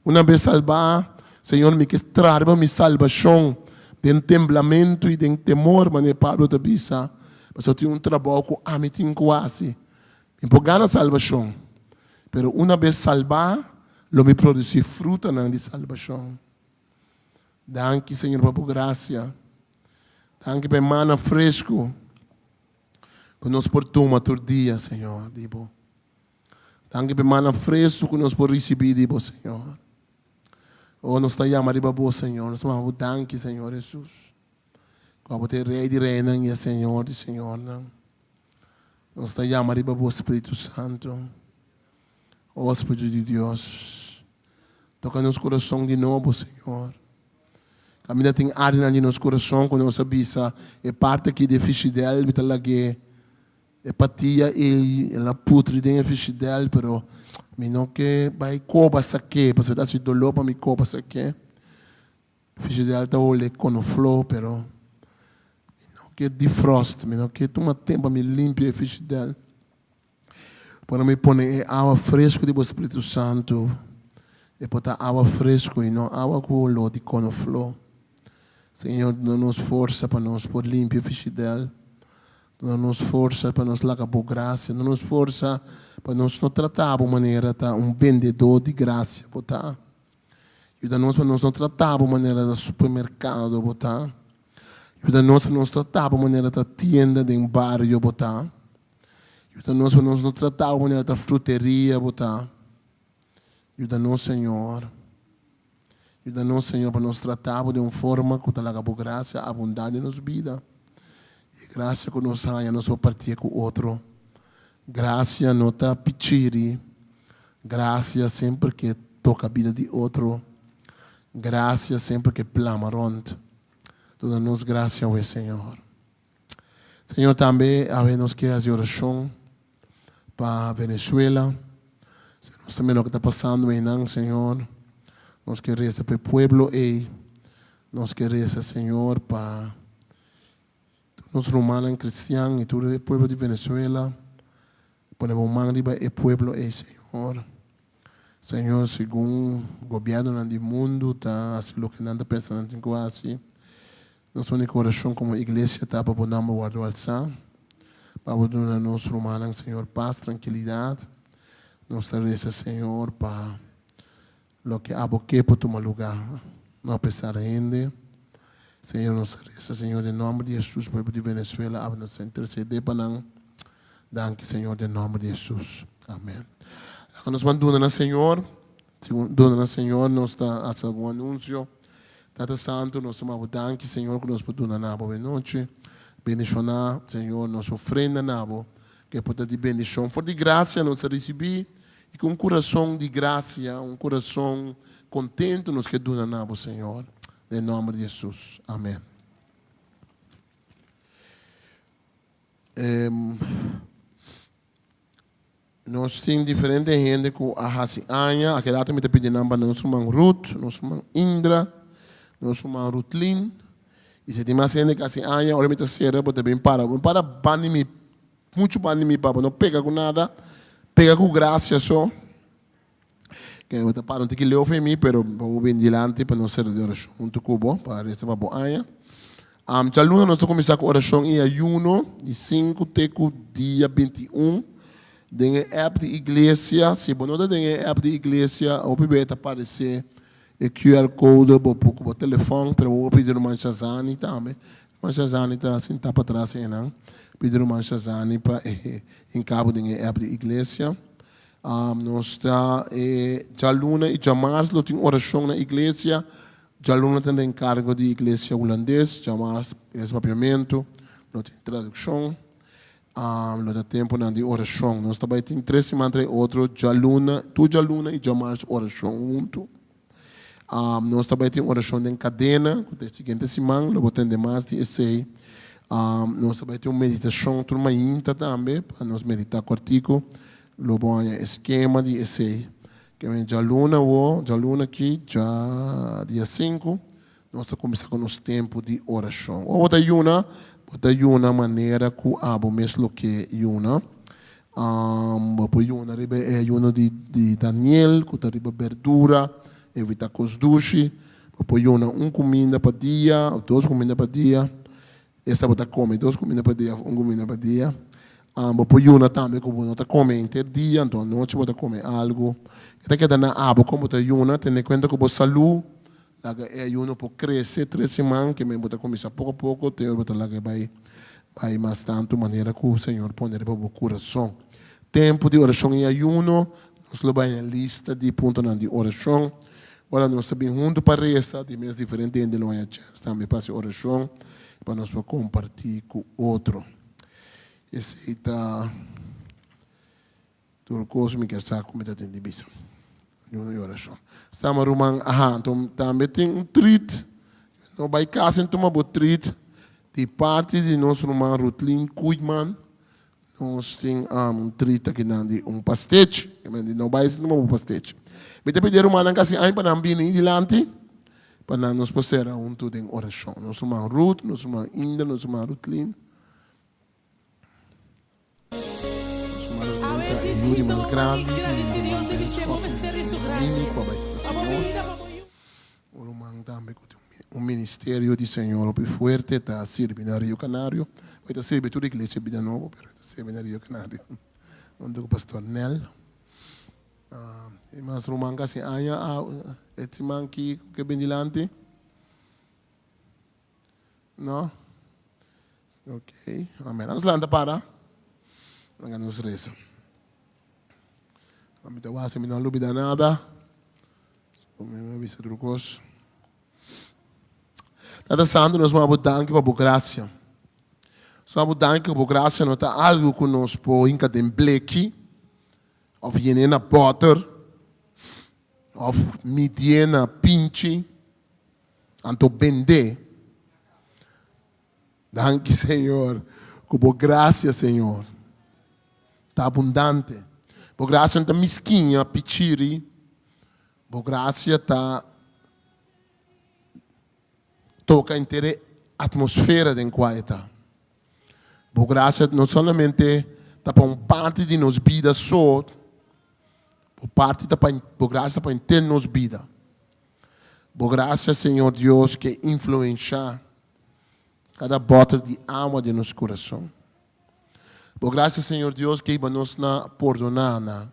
Uma vez salvar, Senhor, me que trazer minha salvação, de temblamento e de temor, mas Pablo da bisa. Mas eu tenho trabalho que a mim tenho quase. Me pode ganhar salvação. Pero uma vez salvar, lo me produzir fruta de salvação. Danke, Senhor, por graça. Danke por mana fresco. Que nos portuma todo dia, Senhor. Dibo. Danke por mana fresco que nos por receber, dibo, Senhor. Oh, nos está chamando, dibo, Senhor. Nos chamamos, danke, Senhor Jesus. Como te rei de reina, e Senhor de Senhor. Nos está chamando, dibo, Espírito Santo. Oh, Espírito de Deus, toca nos coração de novo, Senhor. Caminha tem área no nosso coração, quando nós sabemos é parte aqui de fichidel, me talague, patia e la putri dentro fichidel, pero mi não que vai copa saque, para se se dolor para mi copa saque. Fichidel tá olhe com flow, pero que defrost, mi não que toma tempo para me limpar e fichidel. Para me pôr água fresca do Espírito Santo. E botar água fresca e não água com o de com flow. Senhor, dá-nos força para nós por limpar e fichidel. Dá-nos força para nós lagar por graça. Dá-nos força para nós não tratar de maneira tá vendedor de graça, botar. Ajuda-nos para nós não tratar de maneira de supermercado, botar. Ajuda-nos para nós tratar de maneira da tienda de bairro, botar. Ajuda-nos para nós não tratar de maneira da fruteria, botar. Ajuda-nos, Senhor. Ajuda-nos, Senhor, para nós tratar de uma forma que te laga por graça abundante em nossa vida. E graça que nos ganha, nós vamos partir com o outro. Graça não está pichiri. Graça sempre que toca a vida de outro. Graça sempre que plama rond. Toda-nos graça ao Senhor. Senhor, também, nós que fazer oração para a Venezuela. Nós também o que está passando aí, Senhor. Nós queremos para o povo aí. Nós queremos, Senhor, para os romanos cristianos e todo o povo de Venezuela. Para o mundo e o povo aí, Senhor. Senhor, segundo o governo do mundo, está assim o que não está pensando em quase. Nosso único coração como igreja está para poder guardar o céu. Para poder nos romanos, Senhor, paz, tranquilidade. Nós queremos, Senhor, para lo que aboque por tomar lugar, não pesar ainda. Senhor, nos resta, Senhor, em nome de Jesus, o povo de Venezuela, a nos interceder para nós. Danke, Senhor, em nome de Jesus. Amém. Nós vamos donar, Senhor. Donar, Senhor, nós está fazendo um anúncio. Tata Santo, nós estamos danke, Senhor, que nós podemos donar na boa noite. Bendicionar, Senhor, nossa ofrenda na boa, que pode de bendição. For de graça, nós receber. E com um coração de graça, um coração contente, nos que donamos, Senhor. Em nome de Jesus. Amém. Nós temos diferente gente com a Hasianha, aquela também está pedindo para nós chamamos Ruth, nós chamamos Indra, nós chamamos Ruthlin. E se tem mais gente que a Hasianha, olha, me está será, pode bem para banir, muito banir, para não pegar com nada. Pega com graça só. Que eu te paro, não tem que ler o mim, mas vamos bem adiante para não ser de oração. Muito cubo, para receber a boa. Já luna nós vamos começar com oração em ayuno, de 5 até o dia 21. Tem a app de igreja, se você não tem a app de igreja, o bebê está aparecer o QR Code para o telefone, para o pedir uma Shazani também. Uma Shazani está assim, está para trás, não? Pedir uma Shazani para em cabo da app de igreja. Nós está já luna e já março tem oração na igreja. Já luna tem encargo de igreja holandês, já março esse papiamento, não tem tradução. Não tem tempo de oração. Nós também tem 3 semanas outro já luna e já março oração junto. Nós também tem oração em cadena, que é a seguinte semana, logo tem demais de esse. Nós também temos meditação turma inta também, para nós meditar com o artigo. Logo esquema de esse. Que é já luna aqui, já dia 5, nós começamos com os tempos de oração. Outra uma maneira que abo mesmo que yuna. Depois yuna é yuna de Daniel, que está riba verdura, evita cosduche. Depois yuna comida para dia, 2 comidas para dia. Esta bota come 2 comidas para dia, 1 comida para dia. Depois yuna também como não come interdia, então noite bota come algo. Até que na abo como tá yuna, tem em conta que a saúde, lá é yuna por crescer 3 semanas, que me bota começar pouco a pouco, tem bota lá que vai mais tanto maneira que o Senhor põe para o coração. Tempo de oração em ayuno, nós levamos a lista de pontos de oração. Agora nós estamos juntos para rezar, de mês diferente de longe, também para oração, para nós compartilhar com outro. Esse está tudo coisa me quer saber como está tendo divisa. Oração. Estamos arrumando, então também tem treat. Não vai casa então uma treat de parte de nosso irmão Ruthlin Kuitman. nós temos trita que não de pastete, não vai ser um pastete. Me te pedir uma assim, aí para não vir adiante, para nós poder tudo em oração. Nós somos Ruth, nós somos Inda, nós somos Ruthlin. Nós somos Ruth, mais grande, um ministério de Senhor forte, está servindo no Rio Canário, vai estar servindo toda a igreja de novo, mas está servindo no Rio Canário. Onde o pastor Nel. Mas Romanga assim, esse man que vem dilante? Não? Ok. Amém. Vamos lá, anda para. Não nos reza. Kami tawa sa minang lubid nada. May bisa drukos. Tata Santo, nós vamos abundar aqui para a graça. Só abundar aqui para a graça, não está algo que nós podemos contemplar aqui. Of jenena butter, of mediena pinche, anto bende. Danke, Senhor, por graça, Senhor. Está abundante. Por graça está mesquinha, pichiri. Por graça está toca inteira atmosfera de quieta. Por graça não somente está para parte de nos vida só. Por parte da por graça para ter nos vida. Por graça, Senhor Deus, que influencia cada bota de alma de nosso coração. Por graça, Senhor Deus, que nos na perdonar.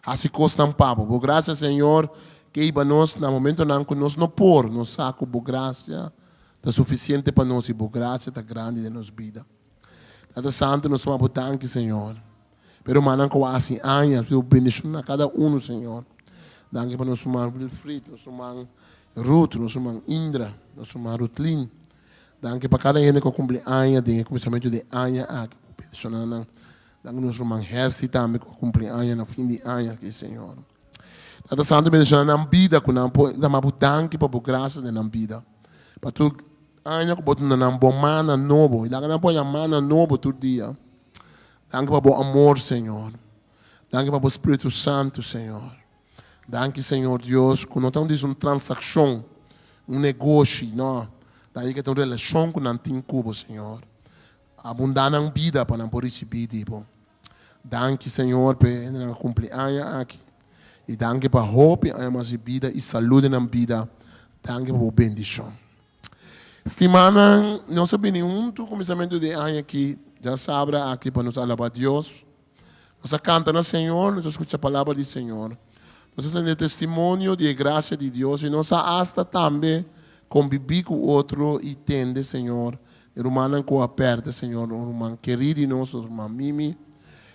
Assim costa um papo. Por graça, Senhor, que nos na momento não que nos não por, nos saco por graça está suficiente para nós e por graça está grande de nossa vida. Cada santo nos vamos botar, Senhor. Pero manan ko assim anya, tu bendição a cada Senhor. Danke para nós somar Wilfried, nós somar Ruth, nós somar Indra, nós somar Ruthlin. Danke para cada gente que cumpre anya, de começamento de anya, a bendição na. Danke nós somar Hesti também que cumpre anya no fim de anya aqui, Senhor. Cada santo bendição na vida, que não pode dar danke para a graça de na vida. Para tu anya que pode na bom mana novo, e lá que não pode mana novo todo dia. Danke para o amor, Senhor. Danke para o Espírito Santo, Senhor. Danke, Senhor Deus, que não estamos uma transação, negócio, não. Danke que tem uma relação com o tem cubo, Senhor. Abundar na vida para não poder receber, tipo. Danke, Senhor, para cumprir aqui. E danke para a hope, a mais vida e saúde na vida. Danke para a bendição. Estimada, não sabemos nenhum começamento de ano aqui. Já sabe aqui para nos alabar a Deus. Nós cantamos, Senhor, nós escutamos a palavra do Senhor. Nós temos testemunho de graça de Deus e nós hasta também conviver com o outro e entender, Senhor. O irmão que aperta, Senhor, o irmão querido de nós, o irmão Mimi.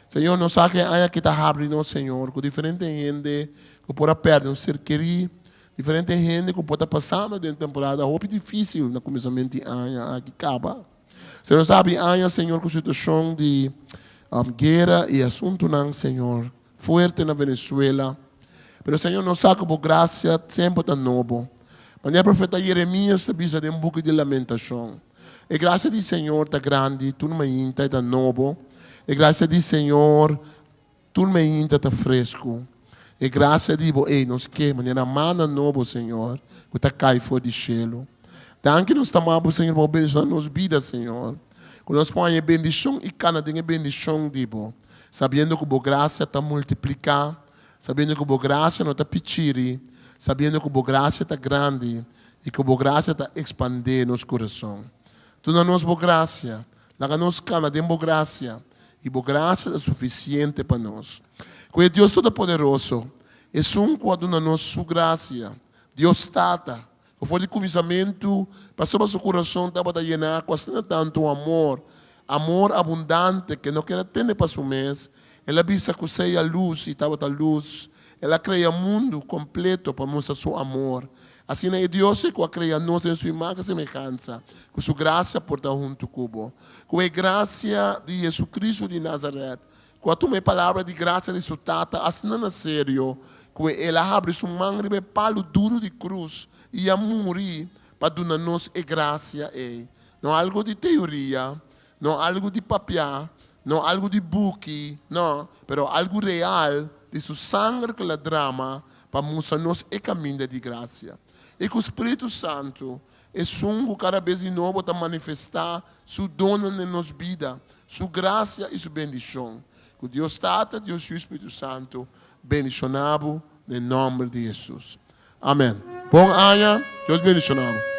Senhor, nós sabemos que há que está abrindo, Senhor, com diferente gente que pode perder um ser querido, diferente gente que pode passar de uma temporada difícil no começamento de ano, que acaba. Senhor sabe, há, Senhor, com situação de guerra e assunto, não, Senhor, forte na Venezuela. Mas, Senhor, não sabe por graça sempre está novo. Mas o profeta Jeremias está dizendo em boca de lamentação. E graça do Senhor está grande, tudo mais está novo. E graça do Senhor, tudo mais está fresco. E graça de Deus, nos que maneira mana novo, Senhor, que está cai fora de cielo. Danke nos tamamos, Senhor, por bendição nos vidas, Senhor. Que nós põe bendição e cada dia bendição, dibo. Sabendo que a graça está multiplicar, sabendo que a graça não está pichiri, sabendo que a graça está grande e que a graça está expandir nos coração. Tu não nos boa graça, lá nos cana de boa graça e boa graça é suficiente para nós. Que Deus Todo-Poderoso é quando nos sua graça, Deus trata. O foi de começamento, passou para o coração, estava a llenar com tanto amor abundante, que não quer ter para o mês. Ela visa que seja a luz, e estava a luz. Ela cria o mundo completo para mostrar seu amor. Assim é Deus que cria nós em sua imagem e semelhança, com sua graça porta junto cubo. Com a graça de Jesus Cristo de Nazaré, com a tua palavra de graça de sua tata, assim não é sério, com ela abre sua mão e palo duro de cruz, e a morrer para dar-nos a graça. Não algo de teoria, não algo de papel, não algo de buque, não, pero algo real de sua sangue que la drama para mostrar-nos o caminho de graça. E que o Espírito Santo é sungo cada vez de novo para manifestar seu dono em nossa vida, sua graça e sua bendição. Que Deus Tata, Deus e o Espírito Santo, bendicionado em nome de Jesus. Amém. Bom dia, Deus bendicionado.